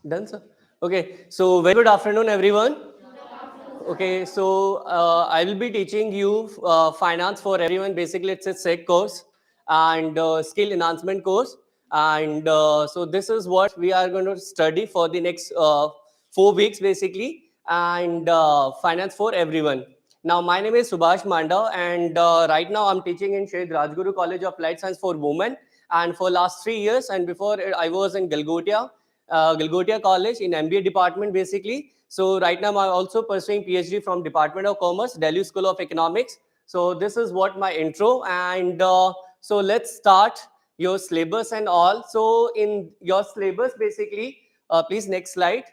Done, sir? Okay, so very good afternoon, everyone. Okay, so I will be teaching you finance for everyone. Basically, it's a SEC course and skill enhancement course. And so this is what we are going to study for the next 4 weeks, basically, and finance for everyone. Now, my name is Subhash Manda, and right now I'm teaching in Shade Rajguru College of Applied Science for Women. And for last 3 years, and before I was in Galgotia College in MBA department, basically. So right now I'm also pursuing PhD from Department of Commerce, Delhi School of Economics. So this is what my intro, and so let's start your syllabus and all. So in your syllabus, basically, please next slide.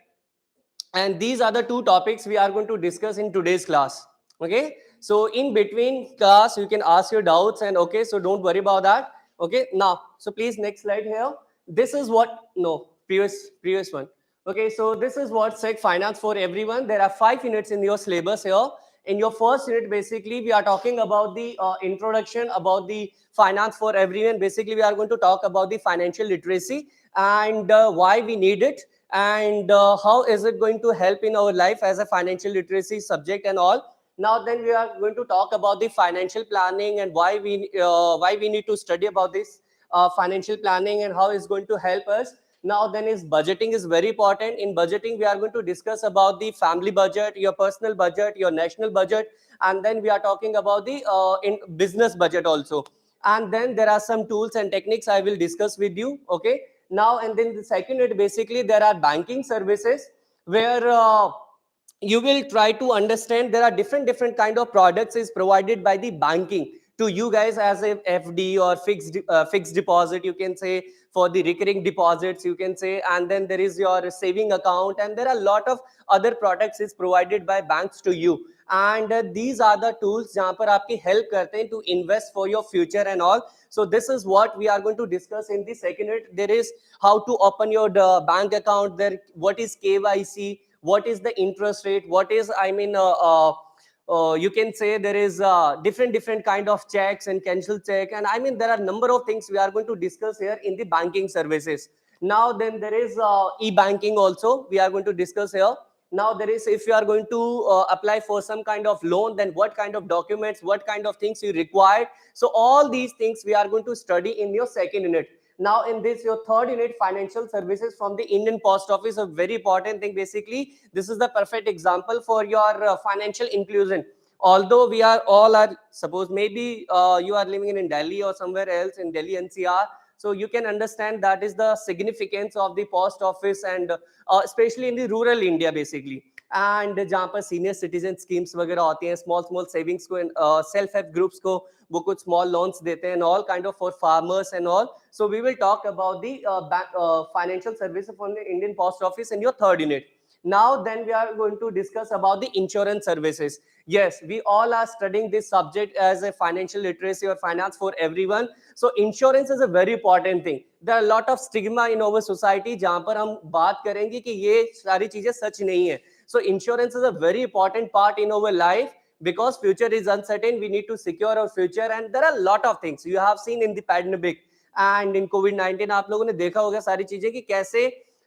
And these are the two topics we are going to discuss in today's class. Okay, so in between class you can ask your doubts, and okay, so don't worry about that. Okay, now so please next slide here. This is what, no, previous one. Okay, so this is what SEC finance for everyone. There are 5 units in your syllabus here. In your first unit, basically we are talking about the introduction about the finance for everyone. Basically we are going to talk about the financial literacy and why we need it, and how is it going to help in our life as a financial literacy subject and all. Now then we are going to talk about the financial planning and why we need to study about this financial planning and how it's going to help us. Now then is budgeting is very important. In budgeting we are going to discuss about the family budget, your personal budget, your national budget, and then we are talking about the in business budget also. And then there are some tools and techniques I will discuss with you. Okay, now and then the second unit, basically there are banking services where you will try to understand there are different kind of products is provided by the banking to you guys as a FD or fixed deposit, you can say, for the recurring deposits, you can say, and then there is your saving account, and there are a lot of other products is provided by banks to you. And these are the tools जहाँ पर आपकी help करते हैं to invest for your future and all. So this is what we are going to discuss in the second unit. There is how to open your bank account, there what is KYC, what is the interest rate, what is you can say there is different kind of checks and cancel check, and I mean there are number of things we are going to discuss here in the banking services. Now then there is e-banking also we are going to discuss here. Now there is, if you are going to apply for some kind of loan, then what kind of documents, what kind of things you require. So all these things we are going to study in your second unit. Now in this your third unit, financial services from the Indian Post Office, a very important thing. Basically this is the perfect example for your financial inclusion. Although we are all are, suppose maybe you are living in Delhi or somewhere else in Delhi NCR, so you can understand that is the significance of the post office, and especially in the rural India basically. And जहाँ पर senior citizen schemes वगैरह होती हैं, small savings को, self help groups को वो कुछ small loans देते हैं, all kind of for farmers and all. So we will talk about the financial services from the Indian Post Office in your third unit. Now then we are going to discuss about the insurance services. Yes, we all are studying this subject as a financial literacy or finance for everyone. So insurance is a very important thing. There are a lot of stigma in our society जहाँ पर हम बात करेंगे कि ये सारी चीजें सच नहीं है. So insurance is a very important part in our life because future is uncertain. We need to secure our future, and there are a lot of things you have seen in the pandemic and in COVID-19. आप लोगों ने देखा होगा सारी चीजें कि कैसे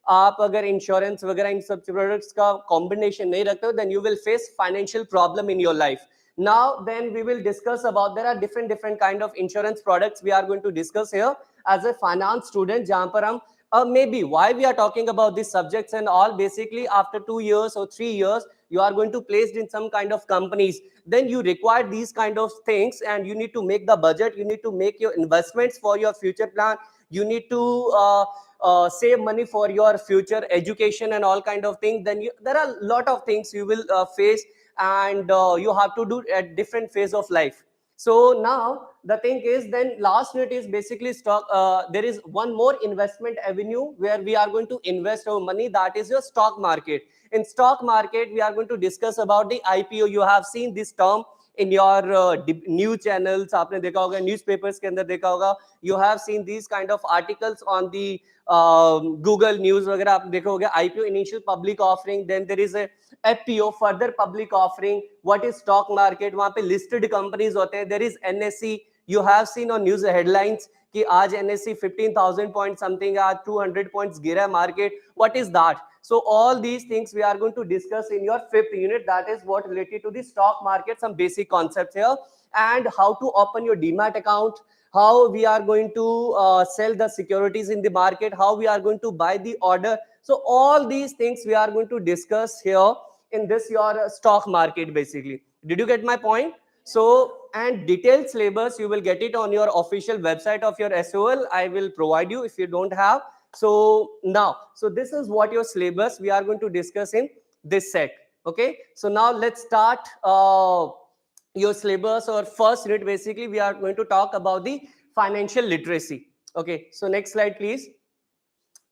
आप अगर इंश्योरेंस वगैरह इन सब प्रोडक्ट्स का कॉम्बिनेशन नहीं रखते हो, then you will face financial problem in your life. Now then we will discuss about, there are different kind of insurance products we are going to discuss here as a finance student, जहाँ पर हम maybe why we are talking about these subjects and all. Basically after 2 years or 3 years you are going to placed in some kind of companies, then you require these kind of things, and you need to make the budget, you need to make your investments for your future plan, you need to save money for your future education and all kind of things. Then there are a lot of things you will face, and you have to do at different phase of life. So now the thing is, then last unit is basically stock. There is one more investment avenue where we are going to invest our money, that is your stock market. In stock market we are going to discuss about the IPO. You have seen this term in your news channels, आपने देखा होगा, newspapers के अंदर देखा होगा. You have seen these kind of articles on the Google News वगैरह आप देखा होगा. IPO, initial public offering, then there is a FPO, further public offering. What is stock market? वहाँ पे listed companies होते हैं. There is NSE. You have seen on news headlines कि आज NSE 15,000 पॉइंट समथिंग, आज 200 पॉइंट्स गिरा है market, what is that? So all these things we are going to discuss in your fifth unit, that is what related to the stock market, some basic concepts here, and how to open your demat account, how we are going to sell the securities in the market, how we are going to buy the order. So all these things we are going to discuss here in this your stock market basically. Did you get my point? So, and detailed syllabus you will get it on your official website of your SOL. I will provide you if you don't have. So now, so this is what your syllabus we are going to discuss in this set. Okay, so now let's start your syllabus. Or first unit, basically we are going to talk about the financial literacy. Okay, so next slide please.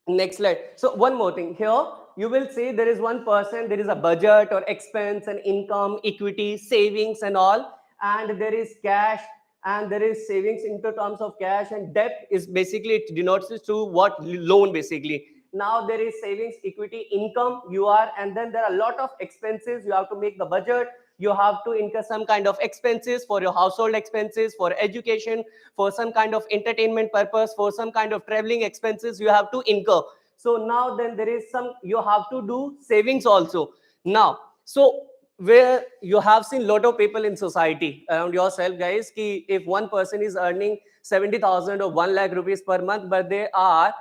Next slide. So one more thing here, you will say there is one person, there is a budget or expense and income, equity, savings and all, and there is cash, and there is savings into terms of cash, and debt is basically, it denotes to what? Loan basically. Now there is savings, equity, income, you are, and then there are a lot of expenses. You have to make the budget, you have to incur some kind of expenses for your household expenses, for education, for some kind of entertainment purpose, for some kind of traveling expenses you have to incur. So now then there is some, you have to do savings also. Now, so where you have seen lot of people in society around yourself guys, ki if one person is earning 70,000 or 1 lakh rupees per month, but they are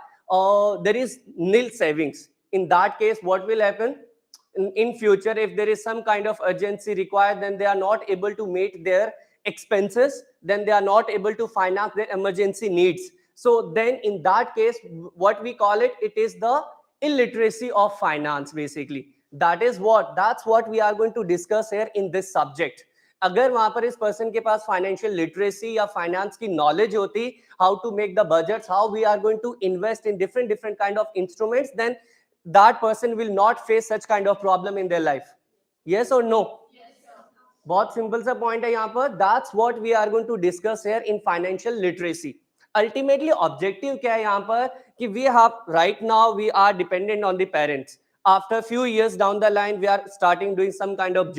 there is nil savings, in that case what will happen? In future, if there is some kind of urgency required, then they are not able to meet their expenses, then they are not able to finance their emergency needs. So then in that case, what we call it, it is the illiteracy of finance basically. That's what we are going to discuss here in this subject. अगर वहां पर इस person के पास financial literacy या finance की knowledge होती, how to make the budgets, how we are going to invest in different different kind of instruments, then that person will not face such kind of problem in their life. Yes or no? बहुत simple सा point है यहाँ पर. That's what we are going to discuss here in financial literacy. Ultimately objective क्या है यहाँ पर, कि we have right now we are dependent on the parents. After few years down the line we are starting doing some kind of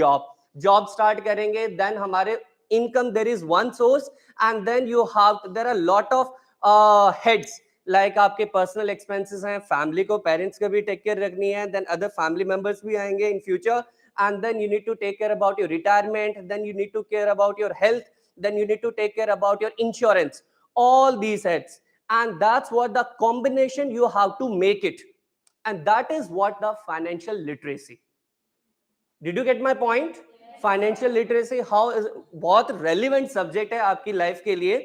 job start करेंगे, then हमारे income, there is one source, and then you have, there are lot of heads, like आपके personal expenses हैं, family को, parents को भी take care रखनी है, then other family members भी आएंगे in future, and then you need to take care about your retirement, then you need to care about your health, then you need to take care about your insurance, all these heads, and that's what the combination you have to make it, and that is what the financial literacy. Did you get my point? Financial literacy how is, बहुत relevant subject है आपकी life के लिए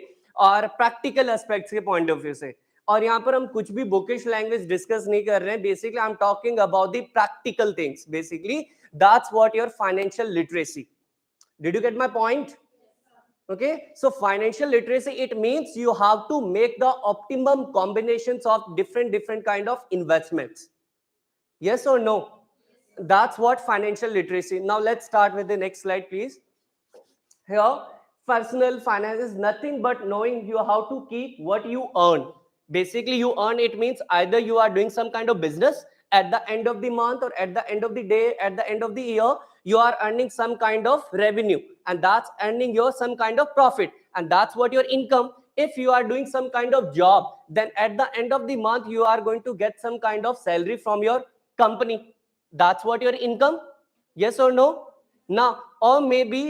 और practical aspects के point of view से. और यहाँ पर हम कुछ भी बुकिश लैंग्वेज डिस्कस नहीं कर रहे हैं. Basically I am talking about the practical things. Basically that's what your financial literacy. Did you get my point? Okay, so financial literacy, it means you have to make the optimum combinations of different kind of investments. Yes or no? That's what financial literacy. Now let's start with the next slide please. Here, personal finance is nothing but knowing you how to keep what you earn. Basically you earn, it means either you are doing some kind of business, at the end of the month or at the end of the day, at the end of the year, you are earning some kind of revenue, and that's earning your some kind of profit, and that's what your income. If you are doing some kind of job, then at the end of the month you are going to get some kind of salary from your company. That's what your income. Yes or no? Now, or maybe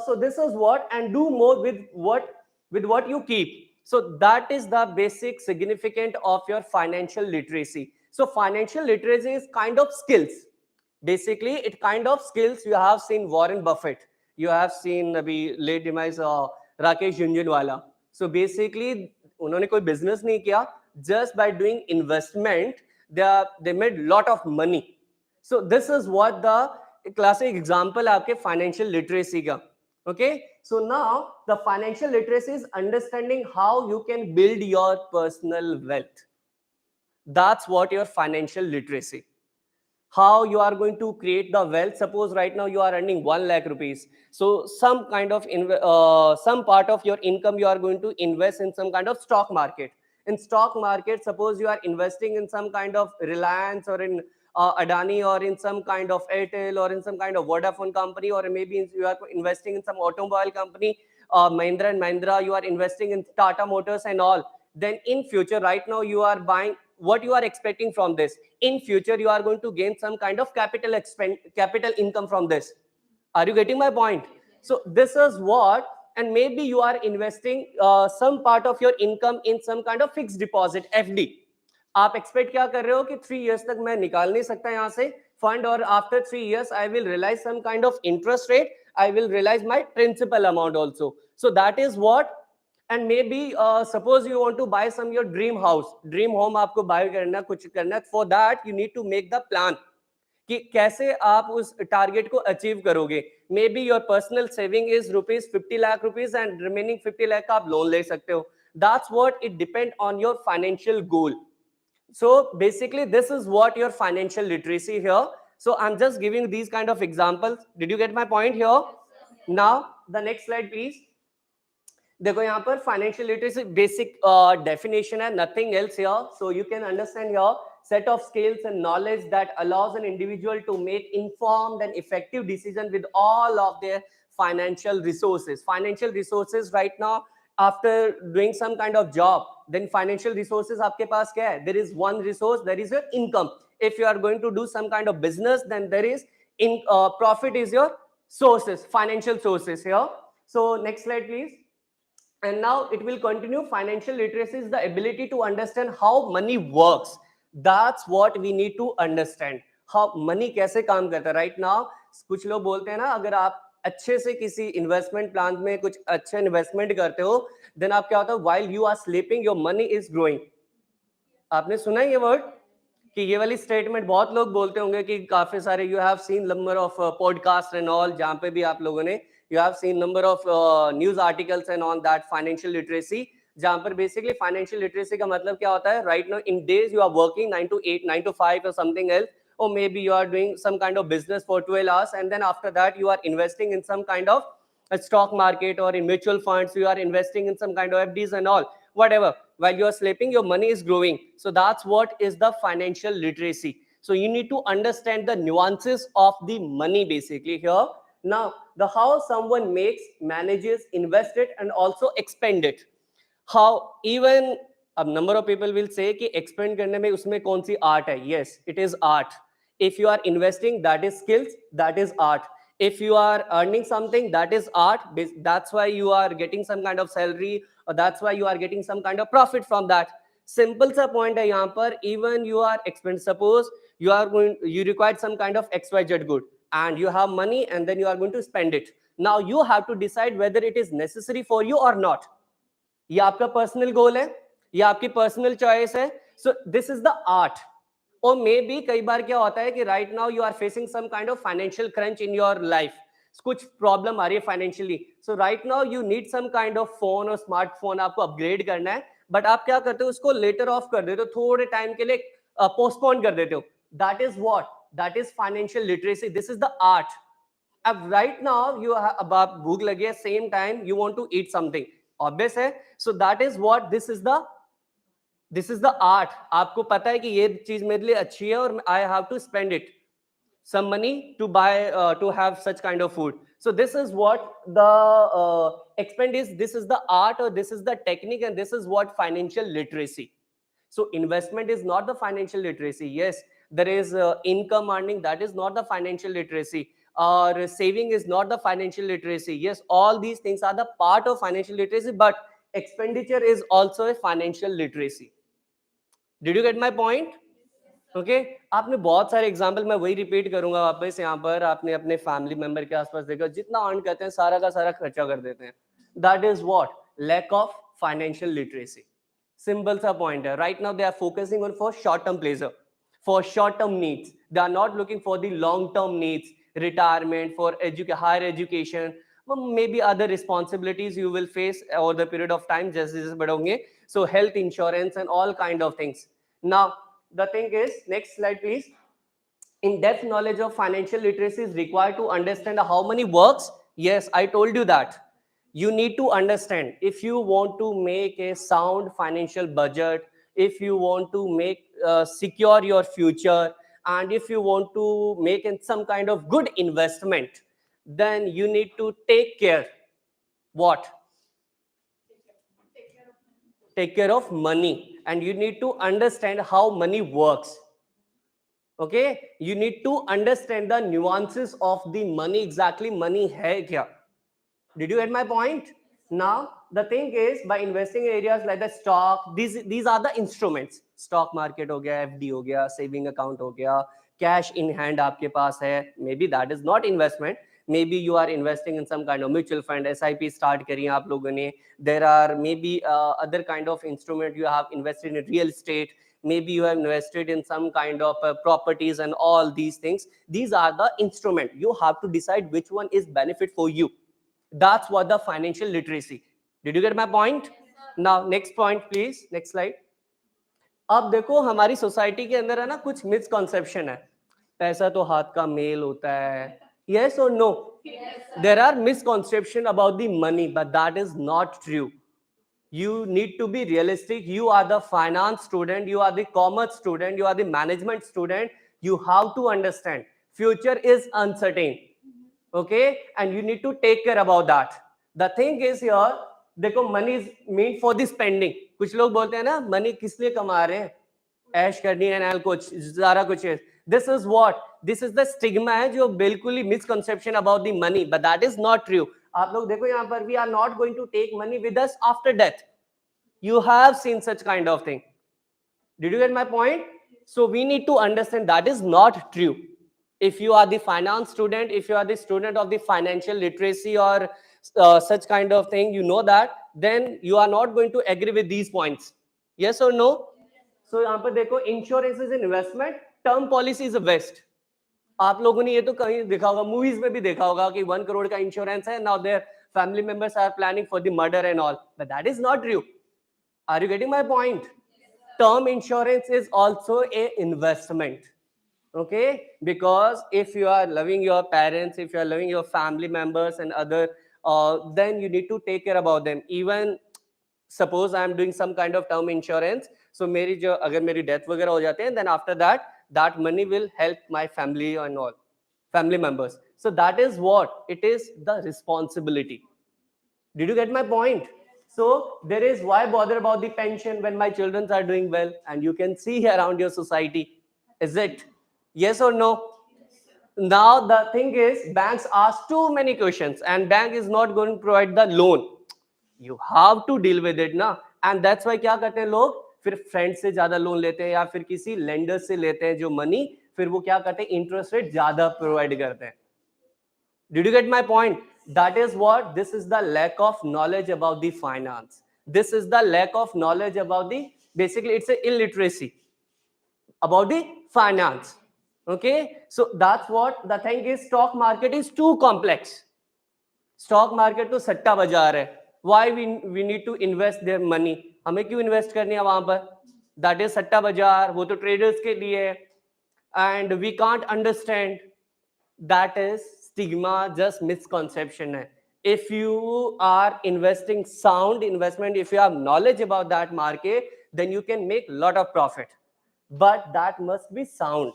so this is what, and do more with what you keep. So that is the basic significance of your financial literacy. So financial literacy is kind of skills. Basically it kind of skills. You have seen Warren Buffett, you have seen abhi late demise Rakesh Jhunjhunwala. So basically उन्होंने कोई business नहीं किया, just by doing investment they made lot of money. So this is what the classic example है आपके financial literacy का. Okay, so now the financial literacy is understanding how you can build your personal wealth. That's what your financial literacy. How you are going to create the wealth. Suppose right now you are earning 1 lakh rupees, so some kind of some part of your income you are going to invest in some kind of stock market. In stock market, suppose you are investing in some kind of Reliance or in Adani or in some kind of Airtel or in some kind of Vodafone company, or maybe you are investing in some automobile company, Mahindra and Mahindra, you are investing in Tata Motors and all. then in future, right now you are buying, what you are expecting from this, in future you are going to gain some kind of capital income from this. Are you getting my point? So this is what, and maybe you are investing some part of your income in some kind of fixed deposit, FD. आप expect क्या कर रहे हो कि 3 years तक मैं निकाल नहीं सकता यहाँ से फंड, और after 3 years I will realize some kind of interest rate, I will realize my principal amount also. So that is what. And maybe suppose you want to buy some your dream house, dream home आपको buy करना, कुछ करना, for that you need to make the plan कि कैसे आप उस target को achieve करोगे. May be your personal saving is ₹50 lakh and remaining 50 lakh का आप लोन ले सकते हो. That's what it depend on your financial goal. So basically this is what your financial literacy here. So I'm just giving these kind of examples. Did you get my point here? Now the next slide please. देखो यहाँ पर financial literacy basic definition है, nothing else here. So you can understand here set of skills and knowledge that allows an individual to make informed and effective decision with all of their financial resources. Financial resources right now, after doing some kind of job, then financial resources आपके पास क्या है? There is one resource, there is your income. If you are going to do some kind of business, then there is profit is your sources, financial sources here. So next slide please. And now it will continue. Financial literacy is the ability to understand how money works. That's what we need to understand. How money कैसे काम करता है. Right now कुछ लोग बोलते हैं ना, अगर आप अच्छे से किसी इन्वेस्टमेंट प्लान में कुछ अच्छे इन्वेस्टमेंट करते हो, देन आप क्या होता है, while you are sleeping your money is growing. आपने सुना है ये वर्ड कि ये वाली स्टेटमेंट बहुत लोग बोलते होंगे कि काफी सारे you have scene number of podcast and all, जहां पे भी आप लोगों ने you have scene number of news articles and on that financial literacy, जहां पर बेसिकली फाइनेंशियल लिटरेसी का मतलब क्या होता है. Right now in days you are working 9 to 8, 9 to 5 or something else, or maybe you are doing some kind of business for 12 hours, and then after that you are investing in some kind of a stock market or in mutual funds, you are investing in some kind of FDs and all, whatever. While you are sleeping your money is growing. So that's what is the financial literacy. So you need to understand the nuances of the money basically here. Now the how someone makes, manages, invest it and also expend it. How even a number of people will say कि expend करने में उसमें कौन सी art है. Yes, it is art. If you are investing, that is skills, that is art. If you are earning something, that is art. That's why you are getting some kind of salary, or that's why you are getting some kind of profit from that. Simple सा point है यहाँ पर. Even you are expend, suppose you require some kind of XYZ good and you have money and then you are going to spend it. Now you have to decide whether it is necessary for you or not. ये आपका personal goal है, ये आपकी personal choice है. So this is the art. और may be कई बार क्या होता है कि right now you are facing some kind of financial crunch in your life, कुछ प्रॉब्लम आ रही है financially. So right now you need some kind of phone और स्मार्टफोन आपको अपग्रेड करना है, बट आप क्या करते हो, उसको लेटर ऑफ कर देते हो, थोड़े टाइम के लिए पोस्टपोन कर देते हो. That is what, that is financial literacy. This is the art. अब राइट नाउ यू, अब आप भूख लगी है, same time you want to eat something, obvious है. So that is what, this is the art. आपको पता है कि ये चीज मेरे लिए अच्छी है और I have to spend it some money to buy to have such kind of food. So this is what the expend is. This is the art or this is the technique, and this is what financial literacy. So investment is not the financial literacy. Yes, there is income earning, that is not the financial literacy, or saving is not the financial literacy. Yes, all these things are the part of financial literacy, but expenditure is also a financial literacy. Did you get my point? Okay आपने बहुत सारे example, मैं वही repeat करूंगा वापस. यहाँ पर आपने अपने फैमिली मेंबर के आसपास देखा, जितना अर्न करते हैं सारा का सारा खर्चा कर देते हैं. That is what, lack of financial literacy. Simple सा पॉइंट है. Right now they are focusing on for short term pleasure, for short term needs. They are not looking for the long term needs, retirement, for higher education, maybe other responsibilities you will face over the period of time जैसे जैसे बढ़ोगे. So health insurance and all kind of things. Now the thing is, next slide please. In-depth knowledge of financial literacy is required to understand how money works. Yes, I told you that. You need to understand if you want to make a sound financial budget, if you want to make secure your future, and if you want to make some kind of good investment, then you need to take care. What? take care of money, and you need to understand how money works. Okay, you need to understand the nuances of the money. Exactly money hai kya? Did you get my point? Now, the thing is, by investing in areas like the stock, these are the instruments. Stock market हो गया, FD हो गया, saving account हो गया, cash in hand आपके पास है. Maybe that is not investment. Maybe you are investing in some kind of mutual fund, SIP start करिए आप लोगों ने. There are maybe other kind of instrument. You have invested in real estate. Maybe you have invested in some kind of properties and all these things. These are the instrument. You have to decide which one is benefit for you. That's what the financial literacy. Did you get my point? Now, next point, please. Next slide. अब देखो हमारी society के अंदर है ना कुछ misconception है. पैसा तो हाथ का मेल होता है. Yes or no? There are misconception about the money, but that is not true. You need to be realistic. You are the finance student, you are the commerce student, you are the management student. You have to understand future is uncertain. Okay, and you need to take care about that. The thing is here, देखो money is meant for the spending. कुछ लोग बोलते हैं ना money किस लिए कमा रहे हैं, ऐश करनी है ना कुछ सारा कुछ है. This is what, this is the stigma है जो बिल्कुल ही misconception about the money, but that is not true. आप लोग देखो यहाँ पर, we are not going to take money with us after death. You have seen such kind of thing. Did you get my point? So we need to understand that is not true. If you are the finance student, if you are the student of the financial literacy or such kind of thing, you know that, then you are not going to agree with these points. Yes or no? So यहाँ पर देखो, insurance is an investment, term policy is a waste. आप लोगों ने ये तो कहीं देखा होगा, मूवीज में भी देखा होगा कि 1 crore का इंश्योरेंस है, now their family members are planning for the murder and all, but that is not true. Are you getting my point? Term insurance is also a investment. Okay, because if you are loving your parents, if you are loving your family members and other, then you need to take care about them. Even suppose I am doing some kind of term insurance, so मेरी जो अगर मेरी death वगैरह हो जाते हैं, then after that, that money will help my family and all family members. So that is what it is, the responsibility. Did you get my point? So there is, why bother about the pension when my children are doing well, and you can see around your society. Is it? Yes or no? Now the thing is, banks ask too many questions, and bank is not going to provide the loan. You have to deal with it ना, and that's why क्या करते हैं लोग, फिर friend से ज्यादा loan लेते हैं या फिर किसी लेंडर से लेते हैं जो मनी, फिर वो क्या करते हैं, इंटरेस्ट रेट ज्यादा प्रोवाइड करते हैं. Did you get my point? That is what, this is the lack of knowledge about the finance. This is the lack of knowledge about the, basically it's a illiteracy about the finance. Okay, so that's what the thing is. Stock market is too complex. Stock market तो सट्टा बाजार है. Why we need to invest their money? हमें क्यों invest करनी है वहां पर? That is सट्टा बाजार, वो तो traders के लिए है. And we can't understand. That is stigma, just misconception hai. If you are investing sound investment, if you have knowledge about that market, then you can make lot of profit, but that must be sound.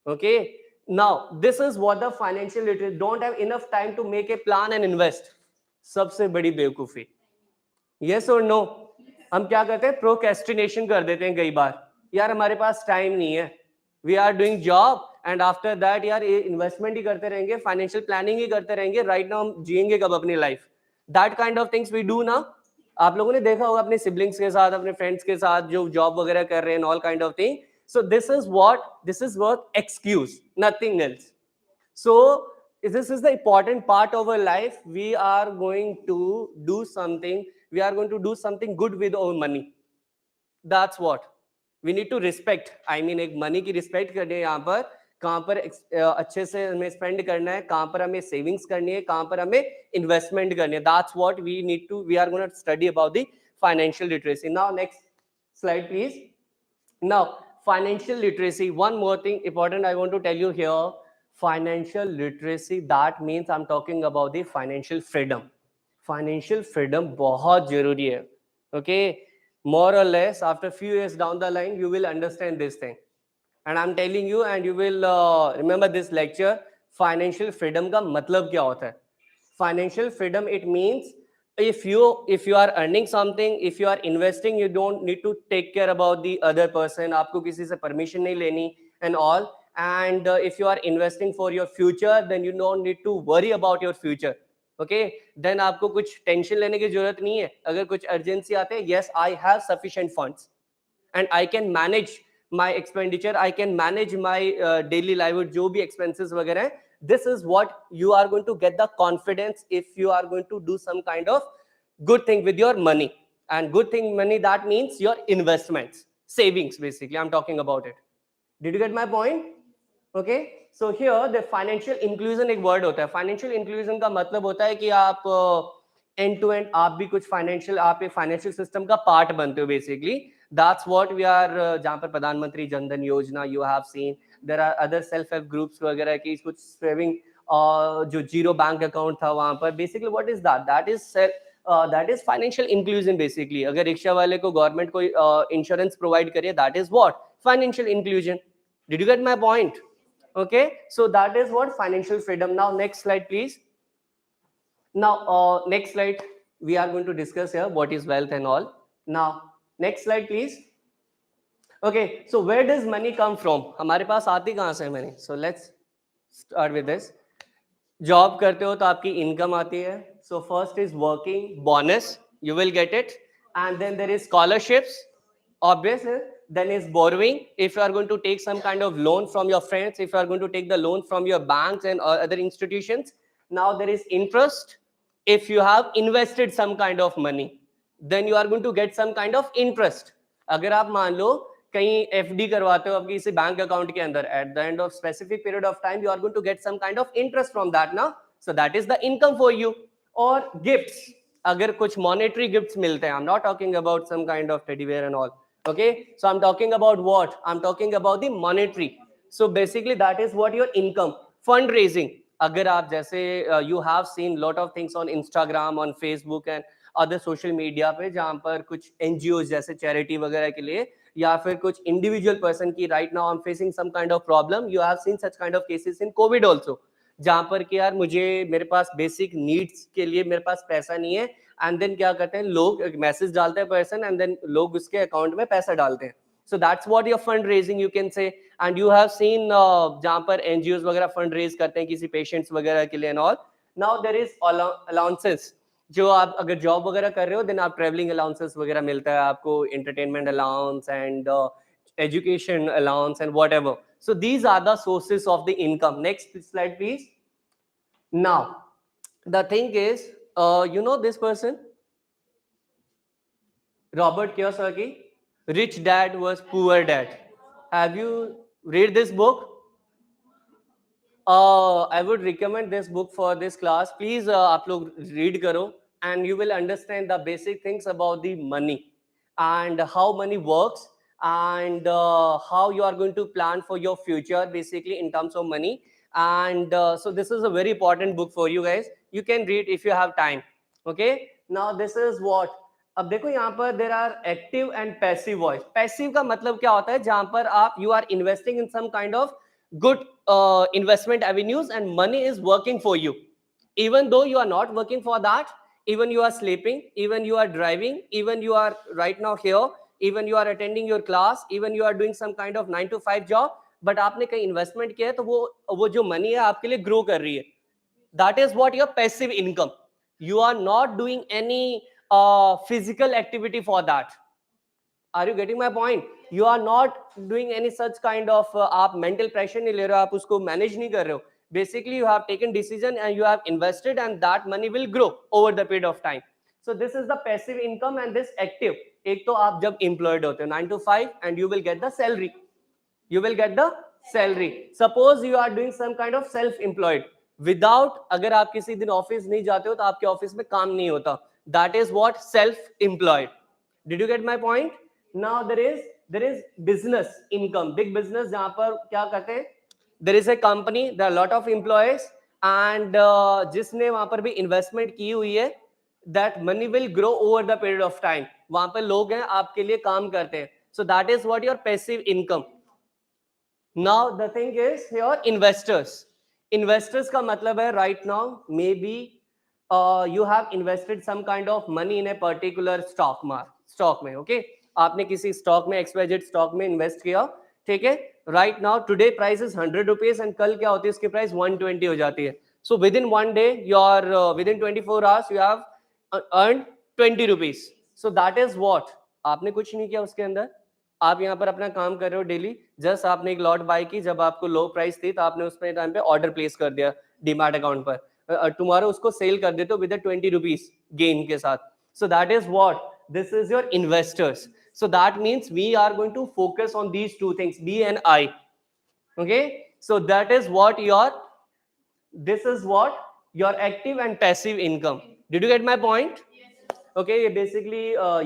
Okay, now this is what the financial literacy, don't have enough time to make a plan and invest. सबसे बड़ी बेवकूफी. Yes or no? हम क्या करते हैं, procrastination कर देते हैं कई बार. यार हमारे पास टाइम नहीं है, we are doing job, and after that यार इन्वेस्टमेंट ही करते रहेंगे, फाइनेंशियल प्लानिंग ही करते रहेंगे, राइट नाउ हम जिएंगे कब अपनी life. That kind of things we do ना. आप लोगों ने देखा होगा अपने सिबलिंग्स के साथ, अपने फ्रेंड्स के साथ जो जॉब वगैरह कर रहे हैं, all kind of thing. So this is what excuse, nothing else. So this is the important part of our life. We are going to do something, we are going to do something good with our money. That's what we need to respect. I mean, एक money की respect करनी है यहाँ पर, कहाँ पर अच्छे से हमें spend करना है, कहाँ पर हमें savings करनी है, कहाँ पर हमें investment करनी है. That's what we need to, we are going to study about the financial literacy. Now next slide please. Now financial literacy, one more thing important I want to tell you here. Financial literacy, that means I'm talking about the financial freedom. Financial freedom बहुत जरूरी है. Okay, more or less after few years down the line you will understand this thing, and I'm telling you, and you will remember this lecture. Financial freedom का मतलब क्या होता है? Financial freedom, it means if you are earning something, if you are investing, you don't need to take care about the other person, आपको किसी से permission नहीं लेनी and all. And if you are investing for your future, then you don't need to worry about your future. Okay, then आपको कुछ tension लेने की जरूरत नहीं है. अगर कुछ अर्जेंसी आते हैं, yes, I have sufficient funds and I can manage my expenditure, I can manage my daily livelihood, जो भी expenses वगैरह हैं. This is what you are going to get the confidence if you are going to do some kind of good thing with your money. And good thing money, that means your investments, savings, basically I'm talking about it. Did you get my point? Okay, so here the financial inclusion एक word होता है. Financial inclusion का मतलब होता है कि आप end to end आप भी कुछ financial, आप एक financial system का part बनते हो basically. That's what we are जहाँ पर प्रधानमंत्री जनधन योजना you have seen, there are other self help groups वगैरह की कुछ saving जो जीरो बैंक अकाउंट था वहां पर. Basically what is that? That is financial inclusion basically. अगर रिक्शा वाले को गवर्नमेंट कोई इंश्योरेंस प्रोवाइड करे, that is what? Financial inclusion. Did you get my point? Okay, so that is what financial freedom. Now next slide please. Now next slide, we are going to discuss here what is wealth and all. Now next slide please. Okay, so where does money come from? हमारे पास आती कहाँ से money? So let's start with this. Job करते हो तो आपकी income आती है. So first is working bonus, you will get it. And then there is scholarships, obvious. Then is borrowing, if you are going to take some kind of loan from your friends, if you are going to take the loan from your banks and other institutions. Now there is interest. If you have invested some kind of money, then you are going to get some kind of interest. अगर आप मान लो कहीं FD करवाते हो आपकी किसी bank account के अंदर, at the end of specific period of time you are going to get some kind of interest from that ना. So that is the income for you. और गिफ्ट्स, अगर कुछ मॉनेटरी गिफ्ट्स मिलते हैं, I am not talking about some kind of teddy bear and all. Okay, so I'm talking about what? I'm talking about the monetary. So basically that is what your income. Fundraising, agar aap jaise you have seen lot of things on Instagram, on Facebook and other social media पे जहाँ पर कुछ NGOs जैसे charity वगैरह के लिए, या फिर कुछ individual person की right now I'm facing some kind of problem. You have seen such kind of cases in COVID also, जहाँ पर कि यार मुझे मेरे पास बेसिक नीड्स के लिए मेरे पास पैसा नहीं है. एंड देन क्या करते हैं लोग, मैसेज डालते हैं पर्सन एंड देन लोग उसके अकाउंट में पैसा डालते हैं. So that's what your fund raising you can से. एंड यू हैव सीन जहाँ पर एनजीओज वगैरह फंड रेज करते हैं किसी पेशेंट्स वगैरह के लिए and all. Now there is allowances. जो आप अगर जॉब वगैरह कर रहे हो देन आप ट्रेवलिंग अलाउंसेस वगैरह मिलता है आपको, entertainment allowance and education allowance and whatever. So these are the sources of the income. Next slide please. Now the thing is, you know this person Robert Kiyosaki, Rich Dad was Poor Dad. Have you read this book? I would recommend this book for this class. Please आप लोग read करो and you will understand the basic things about the money and how money works and how you are going to plan for your future basically in terms of money. And so this is a very important book for you guys. You can read if you have time. Okay, now this is what. अब देखो यहाँ पर there are active and passive voice. Passive का मतलब क्या होता है? जहां पर आप you are investing in some kind of good investment avenues and money is working for you even though you are not working for that. Even you are sleeping, even you are driving, even you are right now here, even you are attending your class, even you are doing some kind of 9 to 5 job, but आपने कहीं investment किया है तो वो जो money है आपके लिए ग्रो कर रही है. that is what your passive income. You are not doing any physical activity for that. Are you getting my point? You are not doing any such kind of आप mental pressure नहीं ले रहे हो, आप उसको manage नहीं कर रहे हो. Basically you have taken decision and you have invested and that money will grow over the period of time. So this is the passive income and this active. एक तो आप जब employed होते हो 9 to 5 and you will get the salary. You will get the salary. Suppose you are doing some kind of self-employed. Without, अगर आप किसी दिन ऑफिस नहीं जाते हो तो आपके ऑफिस में काम नहीं होता. That is what self-employed. Did you get my point? Now there is business income, big business, जहां पर क्या करते हैं, there is a company, there are a lot of employees and जिसने वहां पर भी इन्वेस्टमेंट की हुई है, that money will grow over the period of time. वहां पर लोग हैं आपके लिए काम करते हैं. So that is what your passive income. Now the thing is here investors. Investors का मतलब है right now maybe you have invested some kind of money in a particular stock में, okay? आपने किसी स्टॉक में XYZ स्टॉक में invest किया, ठीक है? Right now today price is 100 rupees and कल क्या होती है, उसकी प्राइस 120 हो जाती है. So with in one day your with in 24 hours you have earn 20 rupees. So that is what, आपने कुछ नहीं किया उसके अंदर, आप यहाँ पर अपना काम कर रहे हो डेली. जस्ट आपने एक लॉट बाय की, जब आपको लो प्राइस थी तो आपने उसमें टाइम पे ऑर्डर प्लेस कर दिया डीमैट अकाउंट पर, टुमारो उसको सेल कर देते हो विद 20 रुपीज गेन के साथ. सो that is what, this is your investors. So that means we are going to focus on these two things, B and I. Okay, so that is what your, this is what your active and passive income. Did you get my point? Okay, ये basically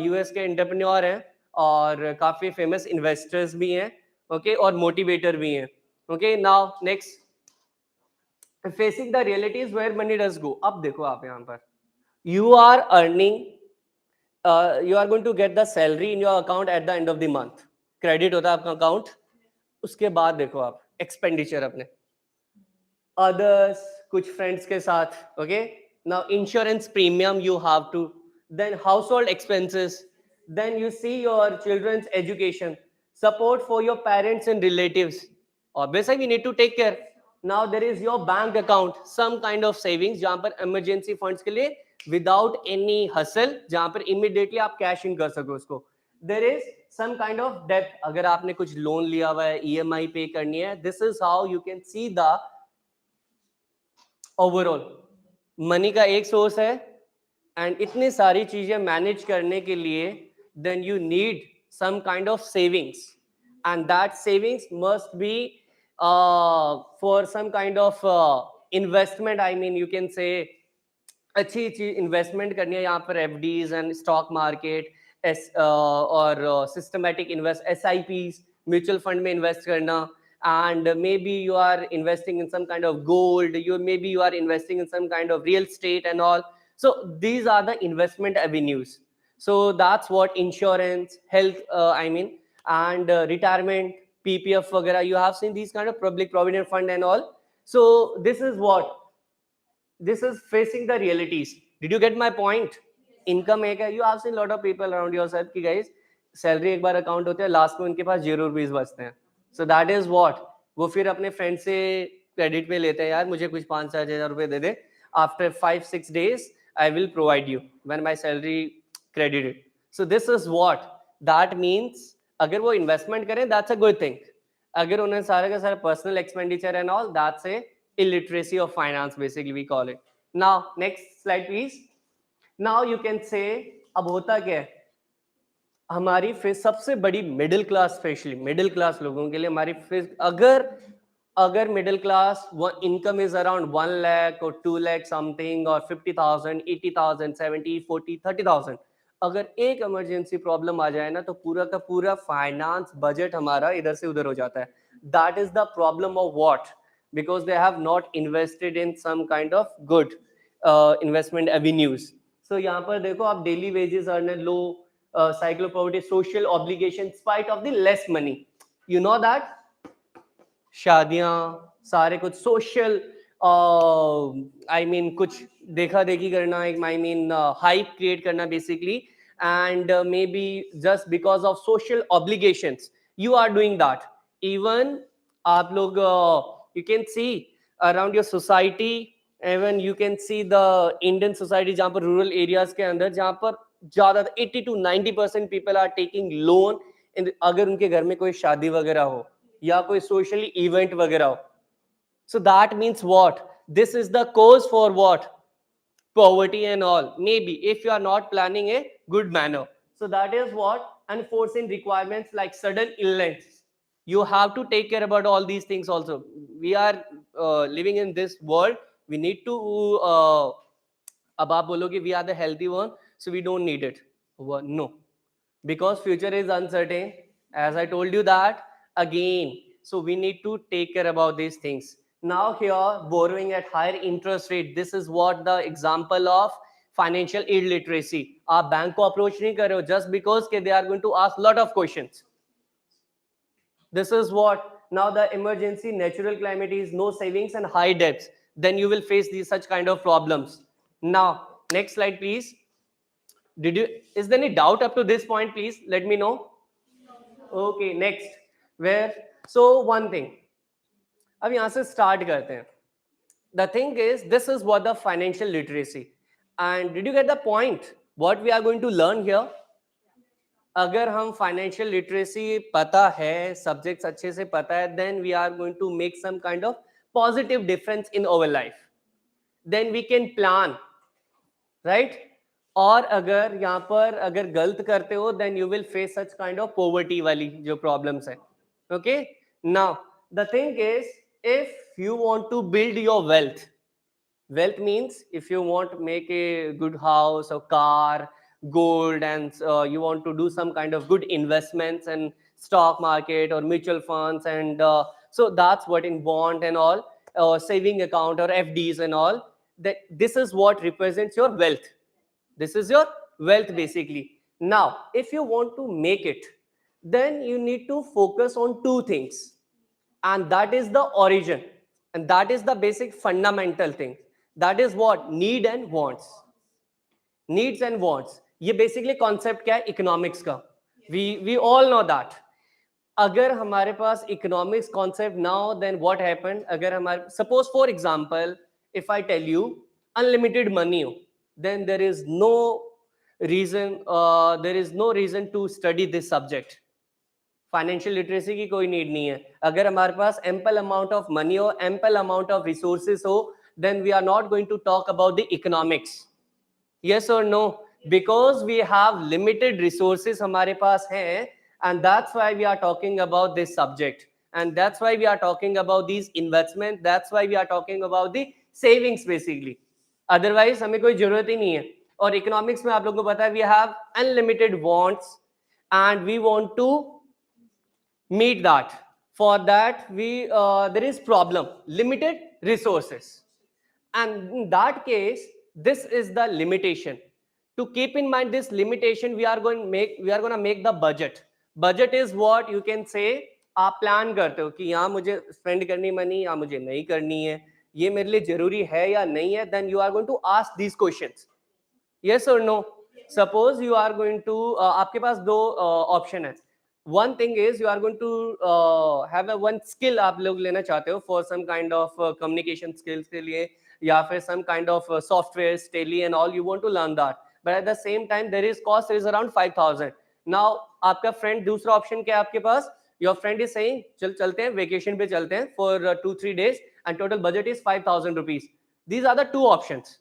US के entrepreneur हैं और काफी famous investors भी हैं, okay, और motivator भी हैं. Okay, now next, facing the realities where money does go. अब देखो आप यहाँ पर, you are earning, you are going to get the salary in your account at the end of the month. Credit होता है आपका अकाउंट. उसके बाद देखो आप एक्सपेंडिचर अपने others, कुछ फ्रेंड्स के साथ, okay. Now insurance premium you have to, then household expenses, then you see your children's education, support for your parents and relatives. Obviously we need to take care. Now there is your bank account, some kind of savings जहां पर emergency funds के लिए without any hustle, जहां पर immediately आप cash in कर सको उसको. There is some kind of debt, अगर आपने कुछ लोन लिया हुआ है, ईएमआई पे करनी है. This is how you can see the overall. Money का एक सोर्स है एंड इतनी सारी चीजें मैनेज करने के लिए then you need some kind of savings, and that savings must be for some kind of investment. I mean you can say अच्छी चीज इन्वेस्टमेंट करनी है यहाँ पर, एफडीज एंड स्टॉक मार्केट, और systematic invest, SIPs, mutual fund में invest करना. And maybe you are investing in some kind of gold, maybe you are investing in some kind of real estate and all. So these are the investment avenues. So that's what insurance, health, I mean, and retirement, PPF वगैरह, you have seen these kind of public provident fund and all. So this is what, this is facing the realities. Did you get my point? Income एक है, you have seen lot of people around yourself कि guys salary एक बार account होते हैं, last में उनके पास 0 rupees बचते हैं. सो दैट इज वॉट, वो फिर अपने फ्रेंड से क्रेडिट पे लेते हैं, यार मुझे कुछ 5-7 हज़ार रुपए दे दे, after 5-6 days I will provide you when my salary credited. So this is what, that means अगर वो इन्वेस्टमेंट करें दैट्स अ गुड थिंग. अगर उन्हें सारे का सारा personal expenditure and all, that's a illiteracy of finance basically we call it. Now next slide please. Now you can say, अब होता क्या है, हमारी फिर सबसे बड़ी middle class, specially middle class लोगों के लिए हमारी फिर, अगर middle class income is around 1 lakh और 2 लाख समथिंग और 50,000, 80,000, 70, 40, 30,000, अगर एक इमरजेंसी प्रॉब्लम आ जाए ना तो पूरा का पूरा फाइनेंस बजट हमारा इधर से उधर हो जाता है. That is the problem of what, because they have not invested in some kind of good investment avenues. So यहाँ पर देखो आप, daily wages earner, low cycle of poverty, social obligation, spite of the less money. You know that शादियां, सारे कुछ social, I mean कुछ देखा देखी करना, आई मीन हाइप क्रिएट करना basically, and may be just because of social obligations you are doing that. Even आप लोग you can see around your society, even you can see the Indian society, जहां पर rural areas के अंदर, जहां पर ज्यादा 80 to 90% people are taking loan. अगर उनके घर में कोई शादी वगैरह हो या कोई सोशली इवेंट वगैरह हो. सो that means what, this is the cause for what, poverty and all, maybe if you are not planning a good manner. So that is what, unforeseen requirements like sudden illness, you have to take care about all these things also. We are living in this world, we need to अब आप बोलोगे we are the healthy one, so we don't need it. No, because future is uncertain, as I told you that again. So we need to take care about these things. Now here, borrowing at higher interest rate, this is what the example of financial illiteracy. आप bank को approach नहीं कर रहे हो just because they are going to ask lot of questions. This is what, now the emergency natural calamities, no savings and high debts, then you will face these such kind of problems. Now, next slide, please. Is there any doubt up to this point? Please let me know. Okay, next. Where? So, one thing. अब यहाँ से start करते हैं. The thing is, this is what the financial literacy. And did you get the point? What we are going to learn here? अगर हम financial literacy पता है, subjects अच्छे से पता है, then we are going to make some kind of positive difference in our life. Then we can plan, right? और अगर यहाँ पर अगर गलत करते हो, then you will face such kind of poverty वाली जो प्रॉब्लम्स है. Okay, now the thing is, if you want to build your wealth, wealth means if you want to make a good house or car, gold, and you want to do some kind of good investments and stock market or mutual funds, and so that's what in bond and all, saving account or FDs and all, that this is what represents your wealth. This is your wealth basically. Now if you want to make it, then you need to focus on two things, and that is the origin, and that is the basic fundamental thing. That is what need and wants. Needs and wants, ये basically concept क्या है economics का. We all know that. अगर हमारे पास economics concept now, then what happened? अगर हमारे, suppose for example, if I tell you unlimited money, then there is no reason to study this subject. Financial literacy की कोई need नहीं है. अगर हमारे पास एम्पल अमाउंट ऑफ मनी हो, एम्पल अमाउंट ऑफ रिसोर्सेस हो, then we are not going to talk about the economics. Yes और no? Because we have limited resources हमारे पास हैं, and that's why we are talking about this subject, and that's why we are talking about this investment, that's why we are talking about the savings basically. Otherwise हमें कोई जरूरत ही नहीं है. और economics में आप लोगों को पता है, we have unlimited wants and we want to meet that. For that there is problem, limited resources, and in that case this is the limitation. To keep in mind this limitation, we are going to make the budget. Budget is what you can say, आप plan करते हो कि यहाँ मुझे spend करनी money या मुझे नहीं करनी है, ये मेरे लिए जरूरी है या नहीं है. then you are going to ask these questions. yes or no? suppose you are going to आपके पास दो ऑप्शन है. one thing is you are going to have a one skill आप लोग लेना चाहते हो for some kind of communication skills के लिए, या फिर some kind of software, tele and all, you want to learn that, but at the same time there is cost is around 5,000. now आपका friend, दूसरा option क्या है आपके पास? your friend is saying चलते हैं vacation पे चलते हैं for 2-3 days and total budget is 5,000 rupees. these are the two options.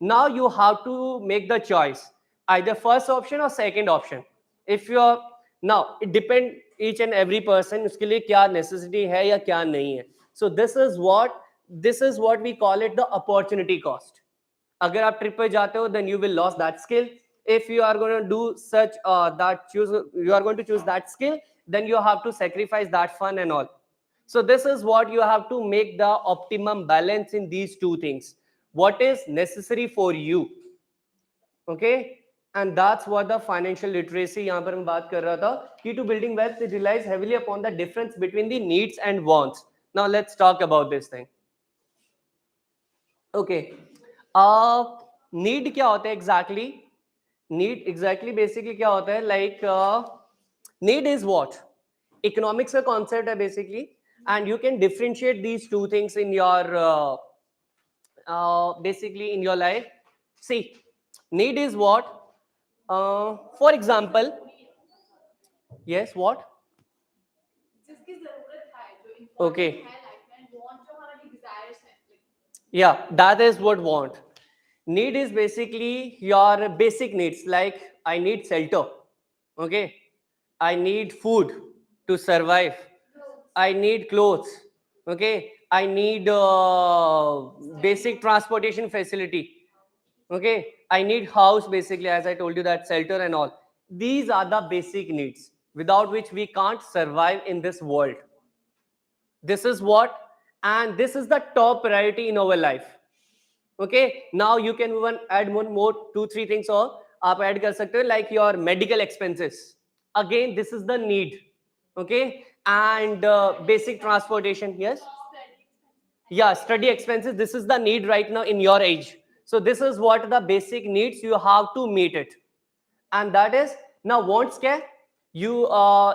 now you have to make the choice, either first option or second option. if you are, now it depend each and every person उसके लिए क्या necessity है या क्या नहीं है. so this is what we call it the opportunity cost. अगर आप ट्रिप पे जाते हो, then you will lose that skill. if you are going to do such you are going to choose that skill, then you have to sacrifice that fun and all. so this is what you have to make the optimum balance in these two things, what is necessary for you. okay, and that's what the financial literacy यहाँ पर मैं बात कर रहा था कि to building wealth it relies heavily upon the difference between the needs and wants. now let's talk about this thing. okay, need क्या होता है exactly? need exactly basically क्या होता है, like need is what economics का concept है basically, and you can differentiate these two things in your basically in your life. see, need is what, for example, yes, what? okay, yeah, that is what want. need is basically your basic needs, like I need shelter, okay, I need food to survive, I need clothes, okay, I need basic transportation facility, okay, I need house basically, as I told you, that shelter and all. these are the basic needs without which we can't survive in this world. this is what, and this is the top priority in our life. okay, now you can even add one more 2-3 things और आप add कर सकते हो, like your medical expenses, again this is the need. okay, and basic transportation, yes, yeah, study expenses, this is the need right now in your age. So this is what the basic needs, you have to meet it. And that is, now wants क्या है? You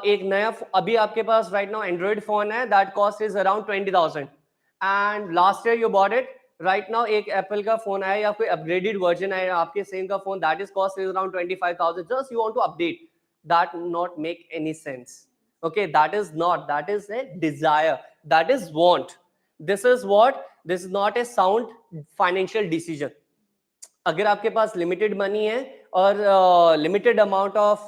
एक नया अभी आपके पास right now Android phone है, that cost is around 20,000 and last year you bought it. Right now एक Apple का phone आया या कोई upgraded version है आपके same का phone, that is cost is around 25,000, just you want to update. That not make any sense. Okay, that is not, that is a desire, that is want. This is what, this is not a sound financial decision. अगर आपके पास limited money है और limited amount of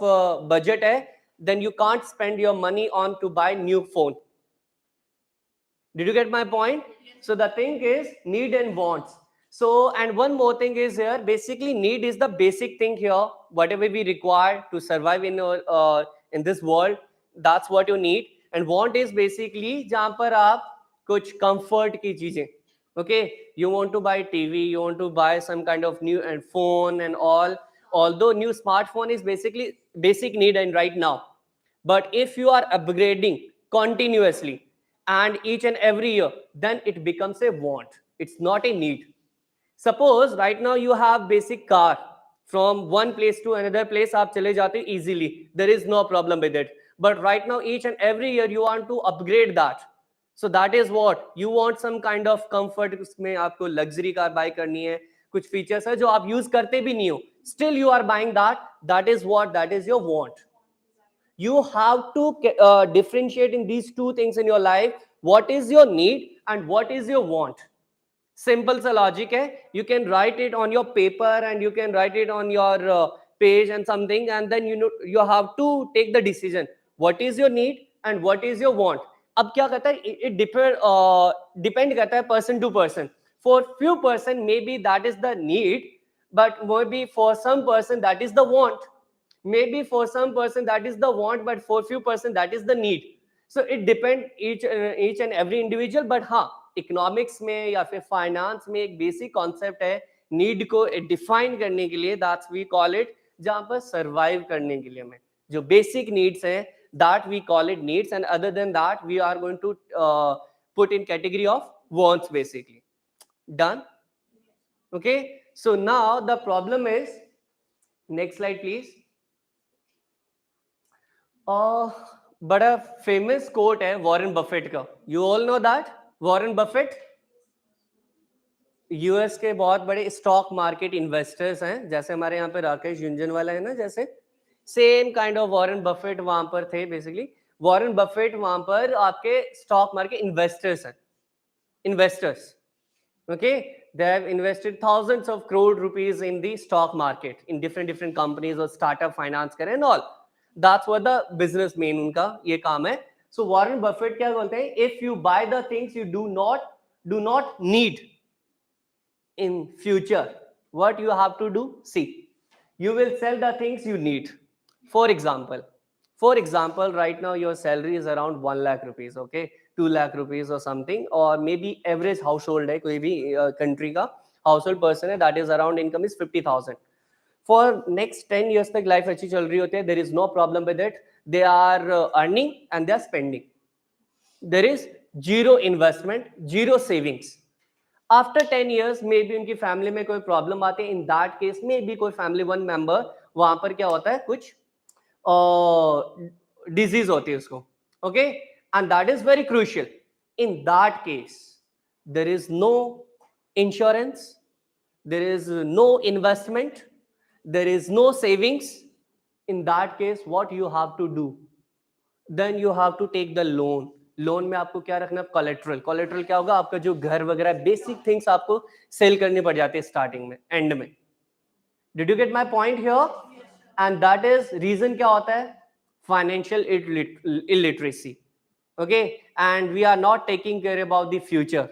budget है, then you can't spend your money on to buy new phone. Did you get my point? So the thing is need and wants. So, and one more thing is here, basically need is the basic thing here, whatever we require to survive in this world, that's what you need. And want is basically जहाँ पर आप कुछ comfort की चीजें, okay, you want to buy TV, you want to buy some kind of new and phone and all, although new smartphone is basically basic need and right now, but if you are upgrading continuously and each and every year, then it becomes a want, it's not a need. Suppose right now you have basic car, from one place to another place aap chale jate easily, there is no problem with it, but right now each and every year you want to upgrade that. So that is what you want, some kind of comfort, उसमें आपको luxury car buy करनी है, कुछ features है जो आप use करते भी नहीं हो, still you are buying that, that is what, that is your want. You have to differentiate in these two things in your life, what is your need and what is your want. Simple sa logic hai, you can write it on your paper and you can write it on your page and something, and then you know you have to take the decision what is your need and what is your want. अब क्या कहता है, it depend करता है person to person. For few person maybe that is the need, but maybe for some person that is the want. Maybe for some person that is the want, but for few person that is the need. So it depend each and every individual. But हाँ, economics में या फिर finance में एक basic concept है need को define करने के लिए, दैट्स वी कॉल इट, जहां पर सरवाइव करने के लिए हमें जो बेसिक नीड्स हैं, that we call it needs, and other than that we are going to put in category of wants basically. Done? Okay, so now the problem is, next slide please. बड़ा famous quote है Warren Buffett का, you all know that. Warren Buffett US के बहुत बड़े stock market investors हैं, जैसे हमारे यहाँ पे राकेश झुंझुनवाला है ना, जैसे same kind of Warren Buffett वहां पर थे. बेसिकली वॉरेन बफेट वहां पर आपके स्टॉक मार्केट इन्वेस्टर्स हैं, investors. Okay, they have invested thousands of crore rupees in the stock market in different companies or startup finance करें and all. That's what the business main उनका ये काम है. So Warren Buffett क्या बोलते हैं, if you buy the things you do not need in future, what you have to do, see, you will sell the things you need. For example, right now your salary is around 1 lakh rupees, okay, 2 lakh rupees or something, or maybe average household है, कोई भी country का household person है, that is around income is 50,000. For next 10 years तक life अच्छी चल रही होती है, there is no problem with it, they are earning and they are spending, there is zero investment, zero savings. After 10 years maybe उनकी family में कोई problem आती है, इन दैट केस में भी कोई फैमिली वन मेंबर वहां पर क्या होता है, कुछ डिजीज होती है उसको, okay, and that is very crucial. In that case there is no insurance, there is no investment, there is no savings. In that case what you have to do, then you have to take the loan. Loan में आपको क्या रखना है, collateral. Collateral क्या होगा, आपका जो घर वगैरह बेसिक थिंग्स आपको सेल करनी पड़ जाती है स्टार्टिंग में, एंड में. Did you get my point here? And that is reason क्या होता है, financial illiteracy. Okay, and we are not taking care about the future,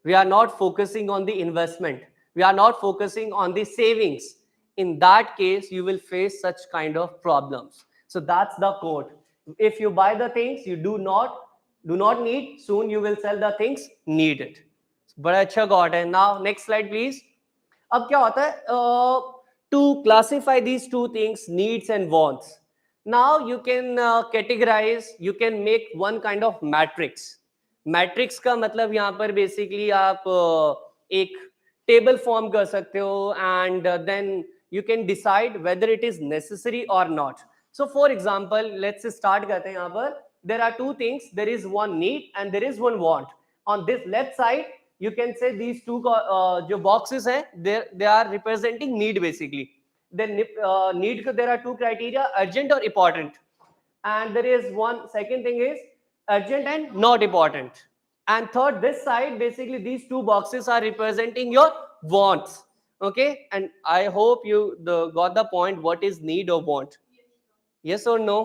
we are not focusing on the investment, we are not focusing on the savings. In that case you will face such kind of problems. So that's the quote, if you buy the things you do not need, soon you will sell the things needed. बड़ा अच्छा quote है. Now next slide please. अब क्या होता है, to classify these two things, needs and wants, now you can categorize, you can make one kind of matrix. Matrix का मतलब यहाँ पर बेसिकली आप एक टेबल फॉर्म कर सकते हो, and then you can decide whether it is necessary और not. So for example let's start करते हैं. यहाँ पर there are two things, there is one need and there is one want. On this left side you can say these two जो boxes हैं, they are representing need basically. The need there are two criteria, urgent or important, and there is one second thing is urgent and not important. And third, this side basically these two boxes are representing your wants. Okay, and I hope you got the point. What is need or want? Yes or no?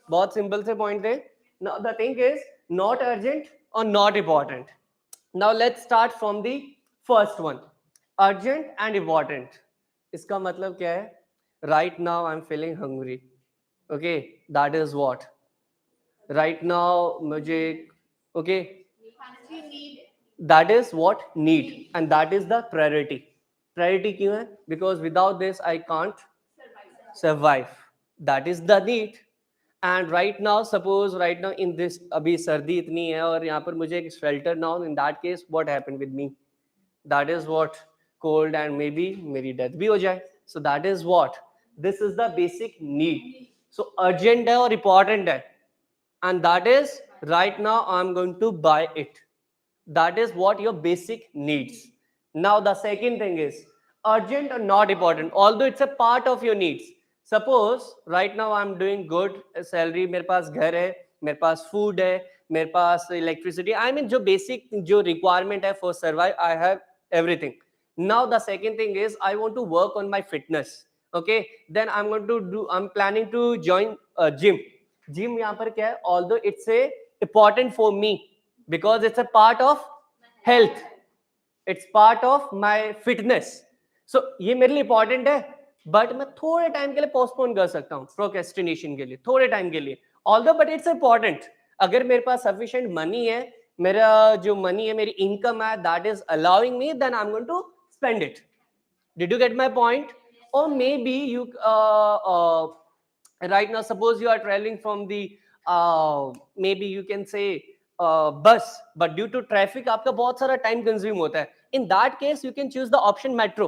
बहुत simple से point थे. Now the thing is not urgent or not important. Now let's start from the first one, urgent and important. इसका मतलब क्या है? Right now I'm feeling hungry. Okay, that is what. Right now मुझे okay, that is what need, and that is the priority. Priority क्यों है? Because without this I can't survive. That is the need. And right now suppose right now in this अभी सर्दी इतनी है और यहाँ पर मुझे एक shelter ना हो, in that case what happened with me? That is what, cold and maybe मेरी death भी हो जाए. So that is what, this is the basic need. So urgent है और important है, and that is right now I'm going to buy it. That is what your basic needs. Now the second thing is urgent or not important, although it's a part of your needs. Suppose right now I'm doing good, salary, मेरे पास घर है, मेरे पास food है, मेरे पास electricity, I mean जो basic जो requirement है for survive, I have everything. Now the second thing is I want to work on my fitness. Okay, then I'm planning to join a gym. Gym यहाँ पर क्या है, although it's a important for me because it's a part of health, it's part of my fitness. So ये मेरे लिए important है, but मैं थोड़े टाइम के लिए पोस्टपोन कर सकता हूँ, प्रोक्रेस्टिनेशन के लिए थोड़े टाइम के लिए, although but it's important. अगर मेरे पास sufficient money है, मेरा जो money है, मेरी income है, that is allowing me, then I'm going to spend it. Did you get my point? Or maybe you right now suppose you are traveling from the maybe you can say bus, but due to traffic आपका बहुत सारा time consume होता है. In that case you can choose the option metro.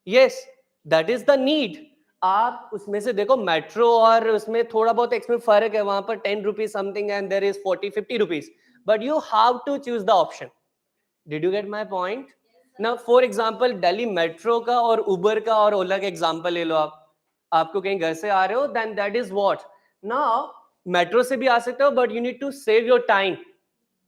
Yes, that is the need. आप उसमें से देखो metro और उसमें थोड़ा बहुत एक्सपेंस फर्क है, वहां पर 10 rupees something and there is 40-50 rupees, but you have to choose the option. Did you get my point? Now for example Delhi metro का और उबर का और ओला का एग्जांपल ले लो. आपको कहीं घर से आ रहे हो, then that is what. Now metro से भी आ सकते हो, but you need to save your time.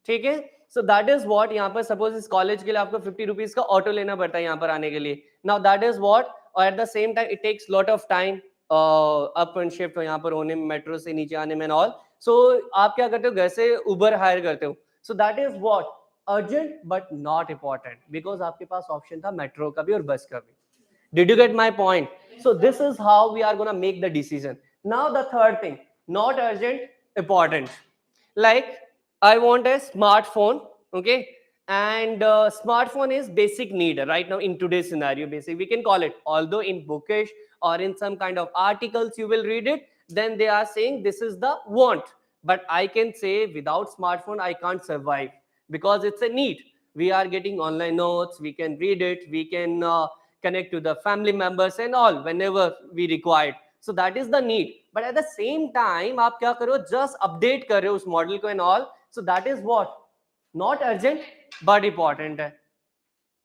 ठीक है, सो दैट इज व्हाट. यहाँ पर सपोज इस कॉलेज के लिए आपको 50 रुपीज का ऑटो लेना पड़ता है यहाँ पर आने के लिए. नाउ दैट इज व्हाट, और at the same time it takes lot of time up and shift यहाँ पर होने में, मेट्रो से नीचे आने में ऑल. सो आप क्या करते हो, घर से उबर हायर करते हो. सो that is what, urgent but not important, because आपके पास ऑप्शन था मेट्रो का भी और बस का भी. Did you get my point? So this is how we are going to make the decision. Now the third thing, not urgent, important. Like I want a smartphone, okay? And smartphone is basic need right now in today's scenario. Basic, we can call it. Although in bookish or in some kind of articles you will read it, then they are saying this is the want. But I can say without smartphone I can't survive because it's a need. We are getting online notes, we can read it, we can connect to the family members and all whenever we required. So that is the need. But at the same time आप क्या करो, just update कर रहे हो उस model को and all. So that is what, not urgent but important है.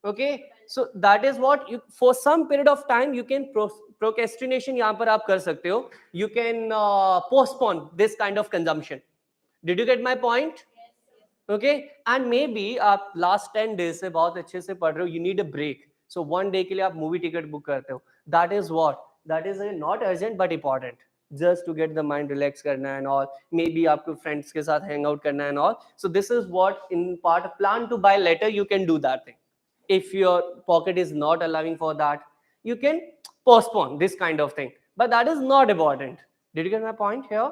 Okay, so that is what you, for some period of time you can procrastination यहाँ पर आप कर सकते हो. You can postpone this kind of consumption. Did you get my point? Okay, and maybe आप last 10 days से बहुत अच्छे से पढ़ रहे हो, you need a break. So one day के लिए आप मूवी टिकट बुक करते हो. That is what, that is not urgent but important, just to get the mind relax करना and all. Maybe आपको friends के साथ hang out करना and all. So this is what in part plan to buy later, you can do that thing. If your pocket is not allowing for that, you can postpone this kind of thing, but that is not important. Did you get my point here?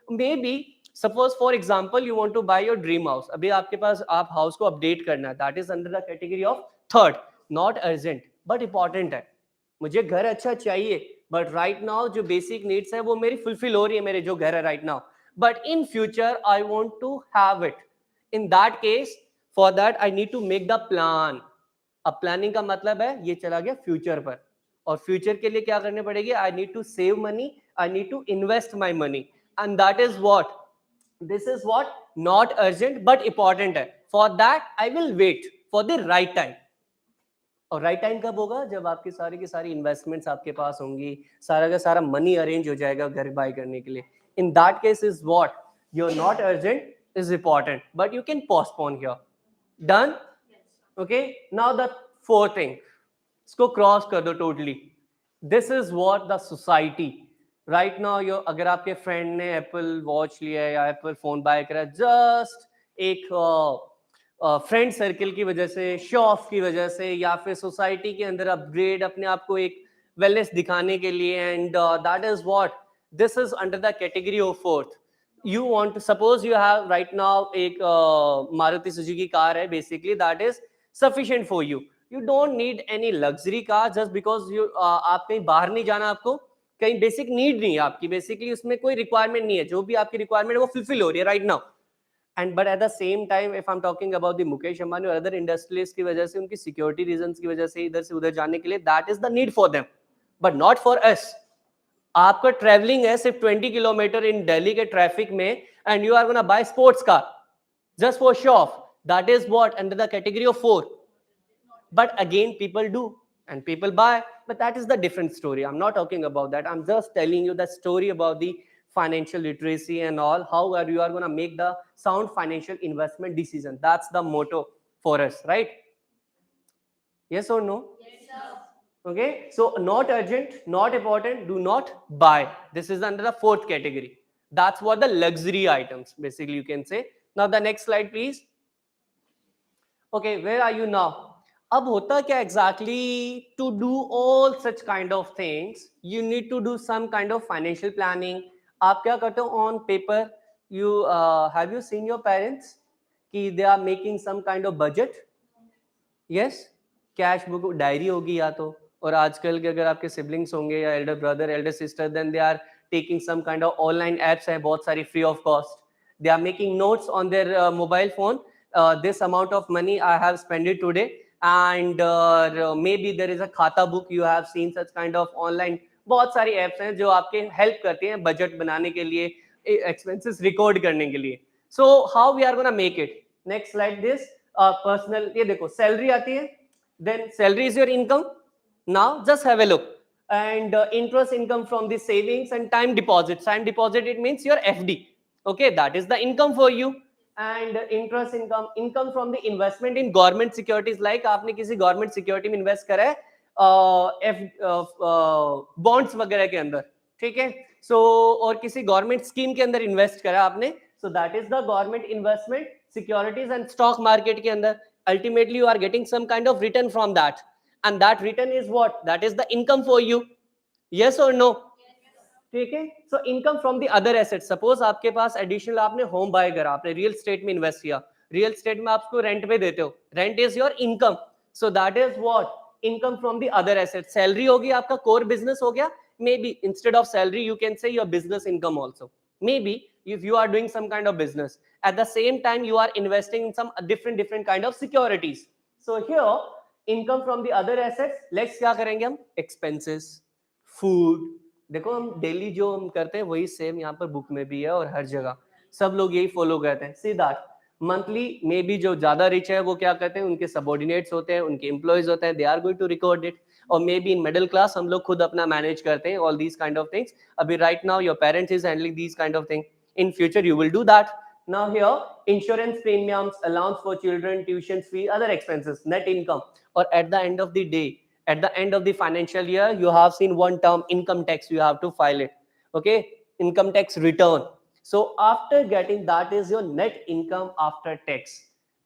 Maybe suppose for example you want to buy your dream house. अभी आपके पास आप house को update करना है. That is under the category of third, not urgent but important है. मुझे घर अच्छा चाहिए, but right now जो basic needs है वो मेरी fulfill हो रही है, मेरे जो घर है right now. But in future I want to have it. In that case, for that I need to make the plan. अब प्लानिंग का मतलब है ये चला गया फ्यूचर पर, और फ्यूचर के लिए क्या करने पड़ेगी, I need to save money, I need to invest my money, and that is what, this is what not urgent but important है. For that I will wait for the right time. और right time कब होगा, जब आपकी सारी की सारी investments आपके पास होंगी, सारा का सारा मनी अरेंज हो जाएगा घर बाय करने के लिए. इन that case is what, your not urgent is important but you can postpone here. Done. Okay, now the fourth thing, इसको क्रॉस कर दो totally. This is what the society right now. Your, अगर आपके friend ने Apple watch लिया है या Apple phone bye करा, जस्ट एक फ्रेंड सर्किल की वजह से, शो ऑफ की वजह से, या फिर सोसाइटी के अंदर अपग्रेड, अपने आप को एक वेलनेस दिखाने के लिए, and that is what, this is under the category of fourth. You want to suppose you have right now एक मारुति सुजुकी कार है, basically that is sufficient for you. You don't need any luxury car just because you आप कहीं बाहर नहीं जाना, आपको कहीं basic need नहीं है आपकी, बेसिकली उसमें कोई रिक्वायरमेंट नहीं है, जो भी आपकी रिक्वायरमेंट है वो फुलफिल हो रही है right now. And but at the same time if I am talking about the Mukesh Ambani और अदर इंडस्ट्रीज की वजह से, उनकी सिक्योरिटी रीजंस की वजह से इधर से उधर जाने के लिए, that is the need for them but not for us. आपका ट्रैवलिंग है सिर्फ 20 किलोमीटर इन दिल्ली के ट्रैफिक में, and you are gonna buy sports car just for show off. That is what under the category of 4. But again people do and people buy, but that is the different story. I'm not talking about that. I'm just telling you the story about the financial literacy and all, how you are going to make the sound financial investment decision. That's the motto for us, right? Yes or no? Yes, sir. Okay, so not urgent, not important, do not buy. This is under the fourth category. That's what the luxury items basically you can say. Now the next slide please. Okay, where are you now? अब होता क्या exactly, to do all such kind of things you need to do some kind of financial planning. आप क्या करते हो on paper, you have you seen your parents कि they are making some kind of budget? Yes, cash book diary होगी या तो, और आजकल के अगर आपके सिबलिंग्स होंगे या elder brother elder sister, then they are taking some kind of online apps है बहुत सारी free of cost. They are making notes on their mobile phone, this amount of money I have spended today, and may be there is a khata book, you have seen such kind of online. बहुत सारी apps हैं जो आपके help करती हैं budget बनाने के लिए, एक्सपेंसेस रिकॉर्ड करने के लिए. So how we are gonna make it. Next slide this. Personal, ये देखो सैलरी आती है, then salary is your income. Now just have a look, and interest income from the savings and time deposit. Time deposit, it means your FD. Okay, that is the income for you. And interest income, income from the investment in government securities, like आपने किसी government security में invest करा है bonds वगैरह के अंदर, ठीक है. So और किसी government scheme के अंदर invest करा आपने, so that is the government investment, securities and stock market के अंदर. Ultimately you are getting some kind of return from that, and that return is what, that is the income for you. Yes or no? ठीक है. So income from the other asset, suppose आपके पास additional आपने home bye करा, आपने real estate में invest किया, real estate में आपको रेंट पे देते हो, rent is your income. So that is what income from the other asset. Salary होगी आपका कोर बिजनेस हो गया, may be instead of salary you can से your business income also. May be if you are doing some kind of business, at the same time you are investing in some different kind of securities. So here income from the other assets, let's क्या करेंगे हम, expenses, food. देखो हम daily जो हम करते हैं वही सेम यहाँ पर बुक में भी है और हर जगह सब लोग यही फॉलो करते हैं. See that monthly may be जो ज्यादा रिच है वो क्या करते हैं, उनके सबऑर्डिनेट्स होते हैं, उनके एम्प्लॉयज होते हैं, they are going to record it. और मे बी इन मिडिल क्लास हम लोग खुद अपना मैनेज करते हैं all these kind of things. अभी right now your parents is handling these kind of thing. In future you will do that. Now here insurance premiums, allowance for children, tuition fee, other expenses, net income. Or at the end of the day, at the end of the financial year, you have seen one term, income tax, you have to file it. Okay, income tax return. So after getting that is your net income after tax.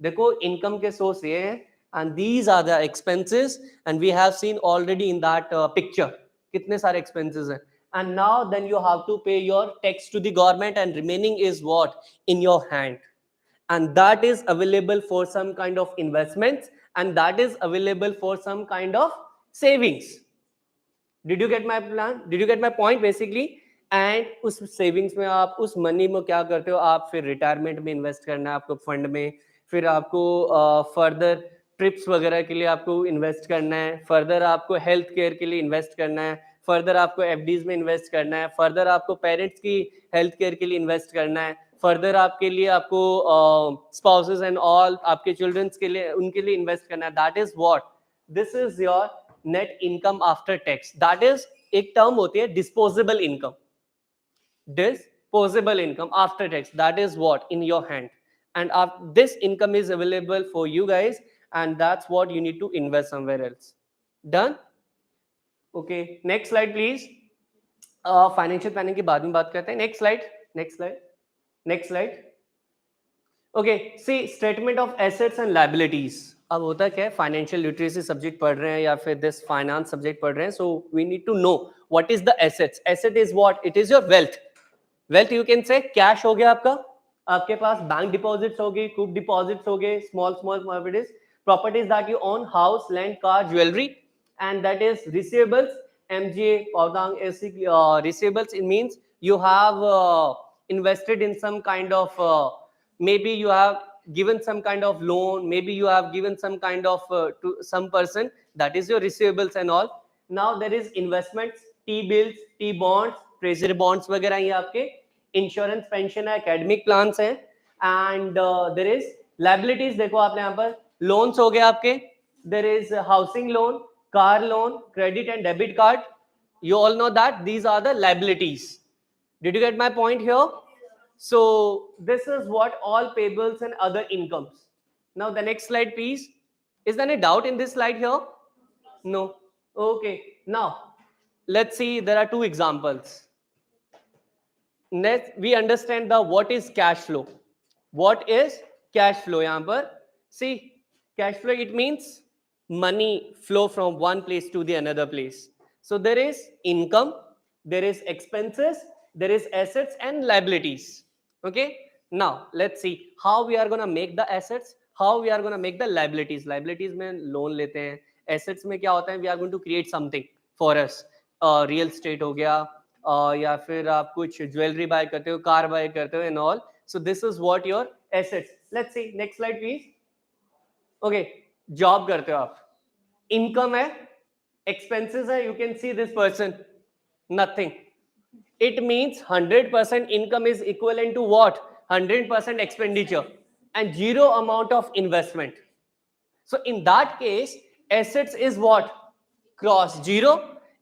देखो income के source ये हैं, and these are the expenses, and we have seen already in that picture कितने सारे expenses हैं. And now then you have to pay your tax to the government, and remaining is what, in your hand, and that is available for some kind of investments, and that is available for some kind of savings. Did you get my plan? Did you get my point basically? And उस savings में आप उस money में क्या करते हो, आप फिर retirement में invest करना है आपको fund में, फिर आपको further ट्रिप्स वगैरह के लिए आपको इन्वेस्ट करना है, फर्दर आपको हेल्थ केयर के लिए इन्वेस्ट करना है, फर्दर आपको एफडीज में इन्वेस्ट करना है, फर्दर आपको पेरेंट्स की हेल्थ केयर के लिए इन्वेस्ट करना है, फर्दर आपके लिए आपको स्पाउसेस एंड ऑल आपके चिल्ड्रंस के लिए उनके लिए इन्वेस्ट करना है. That is what, this is your net income after tax. That is, एक टर्म होती है disposable income. Disposable income after tax, that is what in your hand, and this income is available for you guys, and that's what you need to invest somewhere else. Done? Okay, next slide please. Financial planning के बाद में बात करते हैं. Next slide, next slide, next slide. Okay, see statement of assets and liabilities. अब होता क्या है, फाइनेंशियल लिटरेसी सब्जेक्ट पढ़ रहे हैं या फिर दिस फाइनेंस सब्जेक्ट पढ़ रहे हैं, so we need to know what is the assets. Asset is what, it is your wealth. Wealth you can say cash हो गया आपका, आपके पास बैंक डिपॉजिट्स हो गई, कूप डिपॉजिट्स हो गए, small small properties that you own, house, land, car, jewellery, and that is receivables. MGA Paudang SC receivables, it means you have invested in some kind of maybe you have given some kind of loan, maybe you have given some kind of to some person, that is your receivables and all. Now there is investments, T bills, T bonds, treasury bonds वगैरह, ये आपके insurance, pension है, academic plans है, and there is liabilities. देखो आपने यहाँ पर loans हो गए आपके, there is housing loan, car loan, credit and debit card. You all know that these are the liabilities. Did you get my point here? So this is what all payables and other incomes. Now the next slide please. Is there any doubt in this slide here? No. Okay, now let's see, there are two examples. Next we understand the what is cash flow. What is cash flow? यहाँ पर see, cash flow, it means money flow from one place to the another place. So there is income, there is expenses, there is assets and liabilities. Okay, now let's see how we are going to make the assets, how we are going to make the liabilities. Liabilities में loan लेते हैं, assets में क्या होता है, we are going to create something for us. Real estate हो गया, या फिर आप कुछ ज्वेलरी बाय करते हो, कार बाय करते हो and all. So this is what your assets. Let's see, next slide please. Okay, job करते हो आप, इनकम है, एक्सपेंसेस है, you can see this person nothing. It means 100% income is equivalent to what, 100% expenditure and zero amount of investment. So in that case assets is what, cross zero,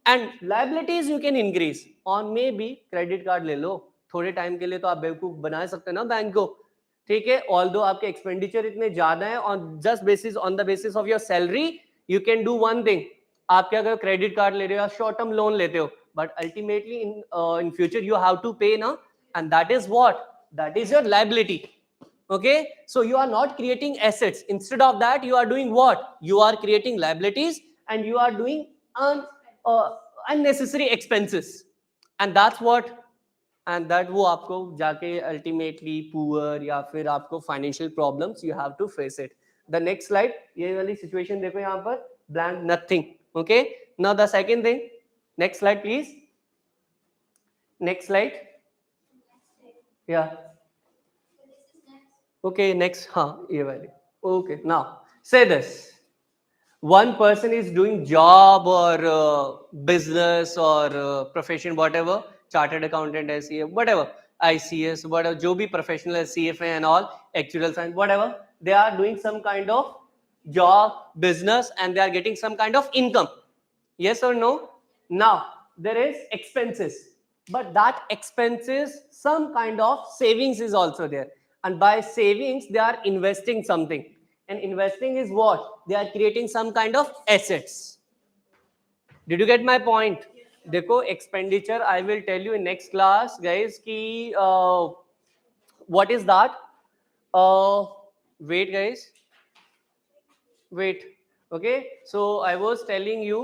and liabilities you can increase on, maybe credit card ले लो थोड़े time के लिए, तो आप बेवकूफ बना सकते हैं ना बैंक को, ठीक है. ऑल्दो आपके एक्सपेंडिचर इतने ज्यादा है, on just basis, on the basis of your salary, you can do one thing. आप क्या अगर क्रेडिट कार्ड ले रहे हो या शॉर्ट टर्म लोन लेते हो, but ultimately in future you have to pay ना, and that is what, that is your liability. Okay, so you are not creating assets, instead of that you are doing what, you are creating liabilities and you are doing unnecessary expenses, and that's what, and that वो आपको जाके ultimately poor या फिर आपको financial problems you have to face it. The next slide, ये वाली situation देखो यहाँ पर, blank, nothing. Okay, now the second thing, next slide please, next slide. Yeah, okay, next, हाँ ये वाली. Okay, now say this, one person is doing job or business or profession, whatever, chartered accountant, SCA, whatever, ICS, whatever, जो भी professional है, CFA and all, actuarial science, whatever, they are doing some kind of job, business, and they are getting some kind of income. Yes or no? Now there is expenses, but that expenses, some kind of savings is also there, and by savings they are investing something. And investing is what? They are creating some kind of assets. Did you get my point? देखो expenditure, I will tell you in next class, guys, कि what is that? Wait, guys. Wait. Okay. So I was telling you.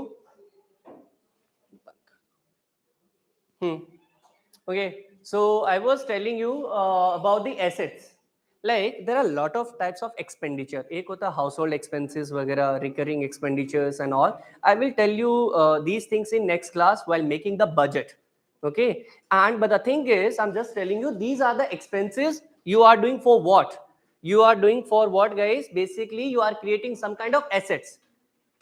Okay. So I was telling you about the assets. Like there are a lot of types of expenditure. एक होता है household expenses वगैरह, recurring expenditures and all. I will tell you these things in next class while making the budget. Okay, and but the thing is, I'm just telling you, these are the expenses you are doing for what? You are doing for what guys? Basically you are creating some kind of assets.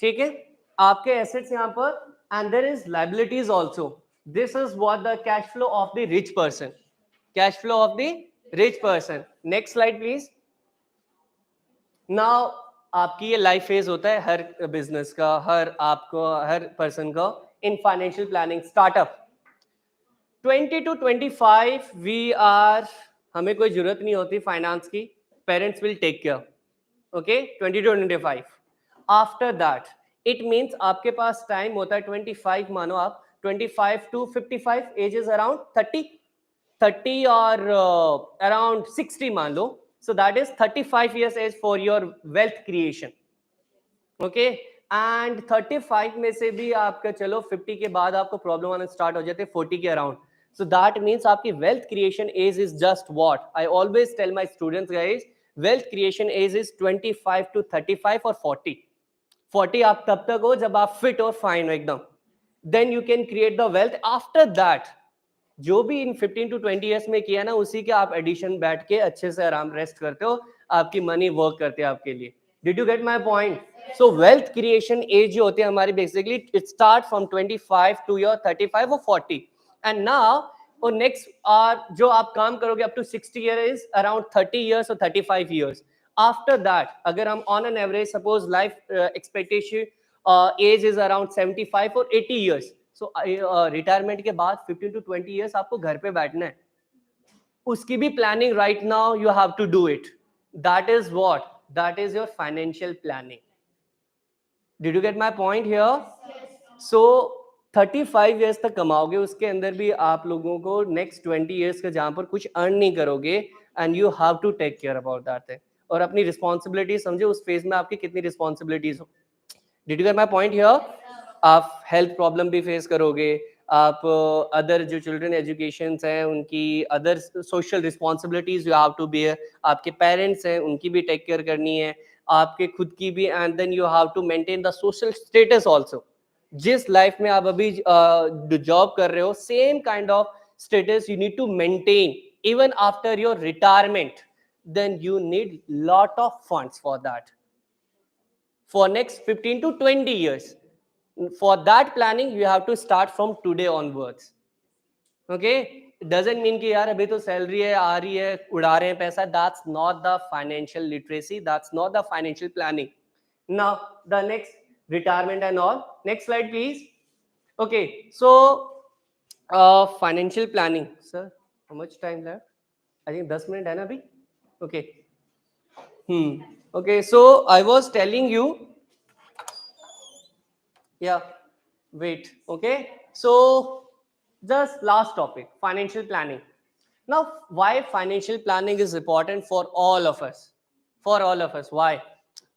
ठीक है, आपके assets यहाँ पर, and there is liabilities also. This is what the cash flow of the rich person. Cash flow of the rich person. Next slide please. Now आपकी ये life phase होता है हर business का, हर आपको हर पर्सन का in financial planning startup 20 to 25 we are, हमें कोई जरूरत नहीं होती फाइनेंस की, parents will take care. Okay 20 to 25 after that it means आपके पास टाइम होता है 25, मानो आप 25 to 55 एज इज अराउंड 30 और अराउंड 60 मान लो, so that is 35 years age for your wealth creation. Okay and 35 में से भी आपका चलो 50 के बाद आपको प्रॉब्लम आना स्टार्ट हो जाते हैं 40 के अराउंड, सो दैट मीन्स आपकी wealth creation age is just what I always tell my students guys, wealth creation age is 25 to 35 और 40 आप तब तक हो जब आप फिट और फाइन हो एकदम, then you can create the wealth. After that जो भी इन 15 to 20 ईयर्स में किया ना, उसी के आप एडिशन बैठ के अच्छे से आराम रेस्ट करते हो, आपकी मनी वर्क करते हैं आपके लिए। Did you get my point? So wealth creation age जो होते हैं हमारी basically it start from 25 to your 35 और 40 एंड नाउ और नेक्स्ट आर जो आप काम करोगे up to 60 year is around 30 years और 35 ईयर्स। आफ्टर दैट अगर हम on an average suppose life expectancy age is around 75 और 80 ईयर्स, सो रिटायरमेंट के बाद 15 to 20 ईयर्स आपको घर पे बैठना है, उसकी भी planning right now you have to do it. That is what, that is your financial planning. Did you get my point here? So 35 years तक कमाओगे, उसके अंदर भी आप लोगों को नेक्स्ट 20 ईयर्स का जहां पर कुछ अर्न नहीं करोगे and you have to take care about that, और अपनी रिस्पॉन्सिबिलिटी समझे उस फेज में आपकी कितनी रिस्पॉन्सिबिलिटीज हो। Did you get my point here? आप हेल्थ प्रॉब्लम भी फेस करोगे, आप अदर जो चिल्ड्रन एजुकेशन हैं उनकी other social responsibilities you have to bear, आपके पेरेंट्स हैं उनकी भी टेक केयर करनी है, आपके खुद की भी, and then you have to maintain the social status also. जिस लाइफ में आप अभी जॉब कर रहे हो, same kind of status you need to maintain even after your retirement, then you need lot of funds for that for next 15 to 20 years. For that planning you have to start from today onwards. Okay, it doesn't mean कि यार अभी तो salary है आ रही है उड़ा रहे हैं पैसा, that's not the financial literacy, that's not the financial planning. Now the next retirement and all, next slide please. Okay, so financial planning, sir how much time left? I think 10 minutes है ना अभी? Okay. Okay, so I was telling you, yeah, wait, okay, so just last topic, financial planning. Now why financial planning is important for all of us, why?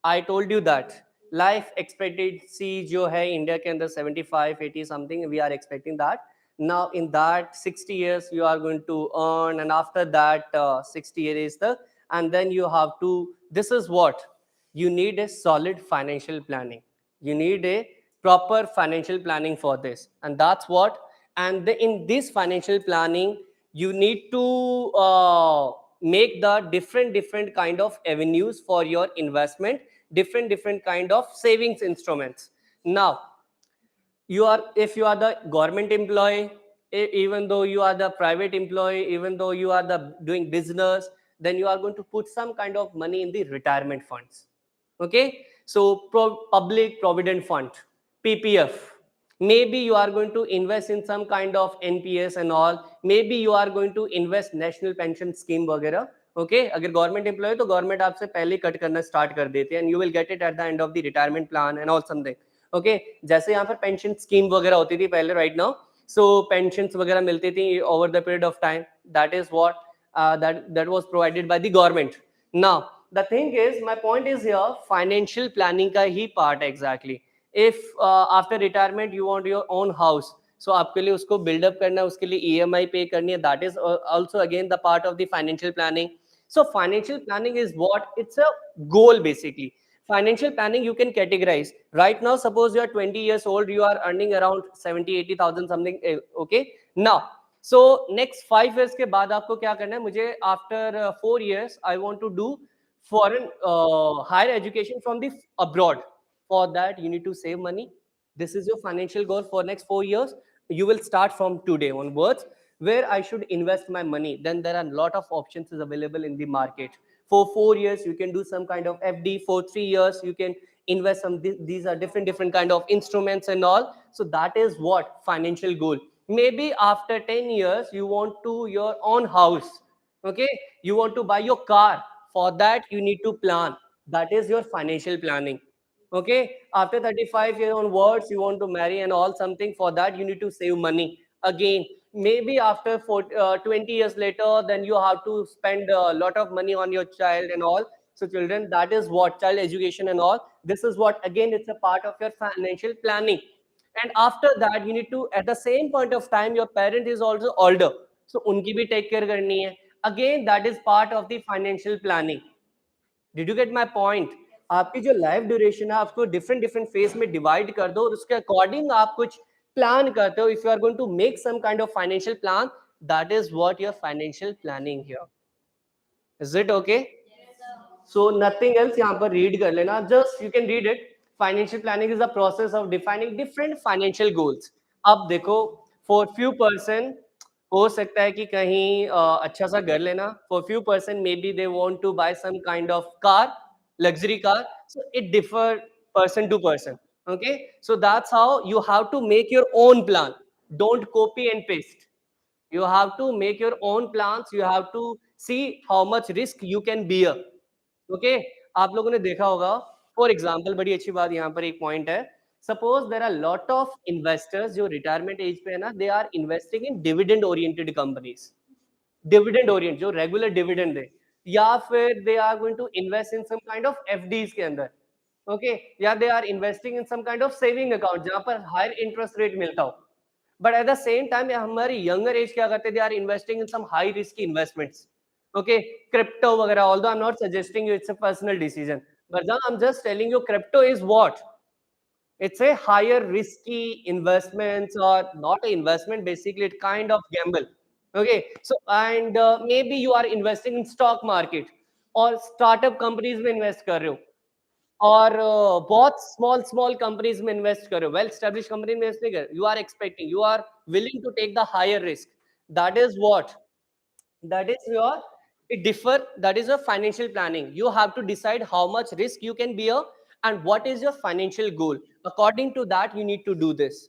I told you that life expectancy जो है India के अंदर 75 80 something we are expecting that. Now in that 60 years you are going to earn, and after that 60 years is the, and then you have to, this is what you need, a solid financial planning, you need a proper financial planning for this, and that's what, and in this financial planning you need to make the different kind of avenues for your investment, different kind of savings instruments. Now you are, if you are the government employee, even though you are the private employee, even though you are the doing business, then you are going to put some kind of money in the retirement funds. Okay, so public provident fund, PPF, maybe you are going to invest in some kind of NPS and all, maybe you are going to invest national pension scheme वगैरह। Okay अगर government employ तो government आपसे पहले cut करना start कर देते हैं, and you will get it at the end of the retirement plan and all something. Okay जैसे यहाँ पर पेंशन स्कीम वगैरह होती थी पहले, राइट नाउ सो पेंशन वगैरह मिलती थी over the period of time, that is what that was provided by the government. Now the thing is, my point is here, financial planning का ही part exactly. If after retirement you want your own house, so आपके लिए उसको build up करना है, उसके लिए EMI pay करनी है, that is also again the part of the financial planning. So financial planning is what, it's a goal basically. Financial planning you can categorize. Right now suppose you are 20 years old, you are earning around 70-80,000 something, okay. Now so next 5 years के बाद आपको क्या करना है, मुझे after 4 years I want to do foreign higher education from the abroad. For that, you need to save money. This is your financial goal for next 4 years. You will start from today onwards. Where I should invest my money? Then there are a lot of options is available in the market. For 4 years, you can do some kind of FD. For 3 years, you can invest some. These are different kind of instruments and all. So that is what financial goal. Maybe after 10 years, you want to your own house. Okay, you want to buy your car. For that, you need to plan. That is your financial planning. Okay, after 35 years onwards, you want to marry and all something. For that, you need to save money. Again, maybe after 20 years later, then you have to spend a lot of money on your child and all. So children, that is what child education and all. This is what, again, it's a part of your financial planning. And after that, you need to, at the same point of time, your parent is also older. So unki bhi take care karni hai. Again, that is part of the financial planning. Did you get my point? आपकी जो life duration है आपको different different phase में divide कर दो और उसके according आप कुछ प्लान करते हो. If you are going to make some kind of financial plan, that is what your financial planning here. Is it okay? So nothing else. यहाँ पर रीड कर लेना, just you can read it. Financial planning is the process of defining different financial goals. अब देखो, for few person हो सकता है कि कहीं अच्छा सा घर लेना. For few person maybe they want to buy some kind of car, luxury car. So it differ person to person. Okay, so that's how you have to make your own plan. Don't copy and paste. You have to make your own plans. You have to see how much risk you can bear. Okay, आप लोगों ने देखा होगा. For example, बड़ी अच्छी बात यहाँ पर एक पॉइंट है. Suppose there are lot of investors जो रिटायरमेंट एज पे है ना, they are investing in dividend oriented companies. Dividend orient जो रेगुलर डिविडेंड दे, या फिर they are going to invest in some kind of FDs के अंदर. ओके, या they are investing in some kind of saving account जहां पर higher interest rate मिलता हो. But at the same time हमारी यंगर एज क्या करते, they are investing in some high risk investments. Okay, crypto वगैरह. Although I am not suggesting you, it's a personal decision, but now I'm just telling you crypto is what? It's a higher risky investments, or not an investment, basically it kind of gamble. Okay, so and maybe you are investing in stock market or startup companies में invest कर रहे हो, और बहुत small small companies में invest करो. Well established company में invest नहीं कर, you are expecting, you are willing to take the higher risk. That is what, that is your, it differ. That is your financial planning. You have to decide how much risk you can bear and what is your financial goal. According to that, you need to do this.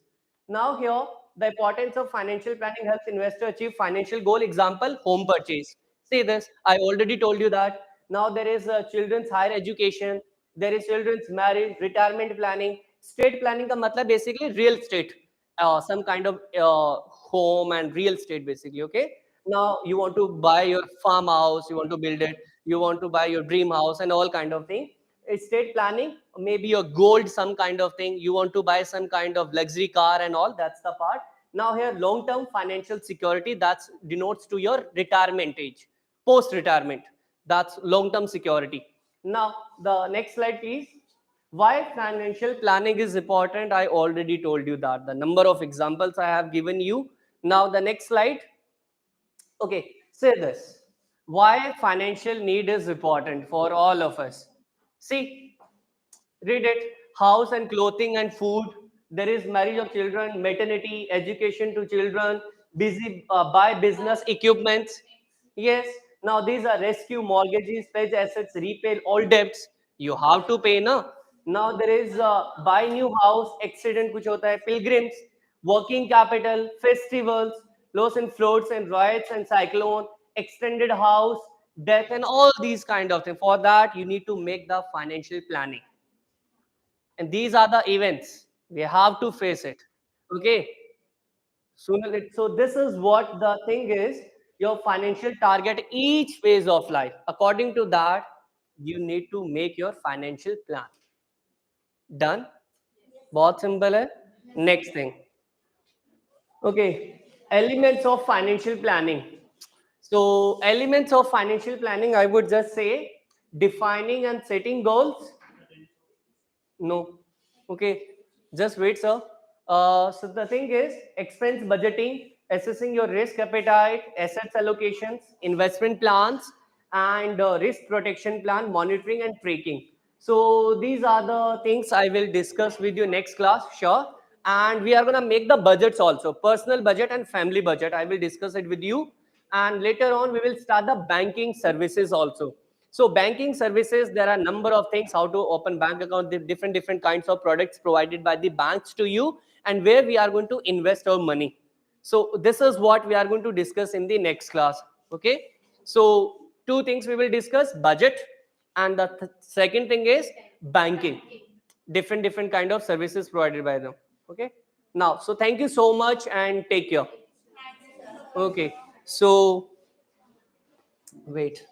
Now here, the importance of financial planning helps investor achieve financial goal. Example, home purchase. See this, I already told you that. Now there is children's higher education, there is children's marriage, retirement planning. State planning का मतलब basically real estate, some kind of home and real estate basically. Okay, now you want to buy your farmhouse, you want to build it, you want to buy your dream house and all kind of thing. Estate planning, maybe your gold, some kind of thing, you want to buy some kind of luxury car and all, that's the part. Now here, long term financial security, that's denotes to your retirement age, post retirement, that's long term security. Now the next slide please. Why financial planning is important, I already told you that. The number of examples I have given you. Now the next slide. Okay, say this. Why financial need is important for all of us. See, read it. House and clothing and food. There is marriage of children, maternity, education to children, busy buy business equipments. Yes. Now these are rescue mortgages, pledge assets, repay all debts. You have to pay, na. Now there is buy new house, accident kuch hota hai, pilgrims, working capital, festivals, loss in floods and riots and cyclone, extended house, death, and all these kind of things. For that, you need to make the financial planning. And these are the events. We have to face it. Okay. So this is what the thing is, your financial target each phase of life. According to that, you need to make your financial plan. Done? बहुत simple है. Next thing. Okay. Elements of financial planning. So elements of financial planning, I would just say defining and setting goals. No. Okay. Just wait, sir. So the thing is expense budgeting, assessing your risk appetite, assets allocations, investment plans, and risk protection plan, monitoring and tracking. So these are the things I will discuss with you next class, sure. And we are going to make the budgets also, personal budget and family budget. I will discuss it with you. And later on, we will start the banking services also. So banking services, there are a number of things, how to open bank account, the different kinds of products provided by the banks to you, and where we are going to invest our money. So this is what we are going to discuss in the next class. Okay. So two things we will discuss: budget, and the second thing is banking. Different kind of services provided by them. Okay. Now, so thank you so much and take care. Okay. So wait.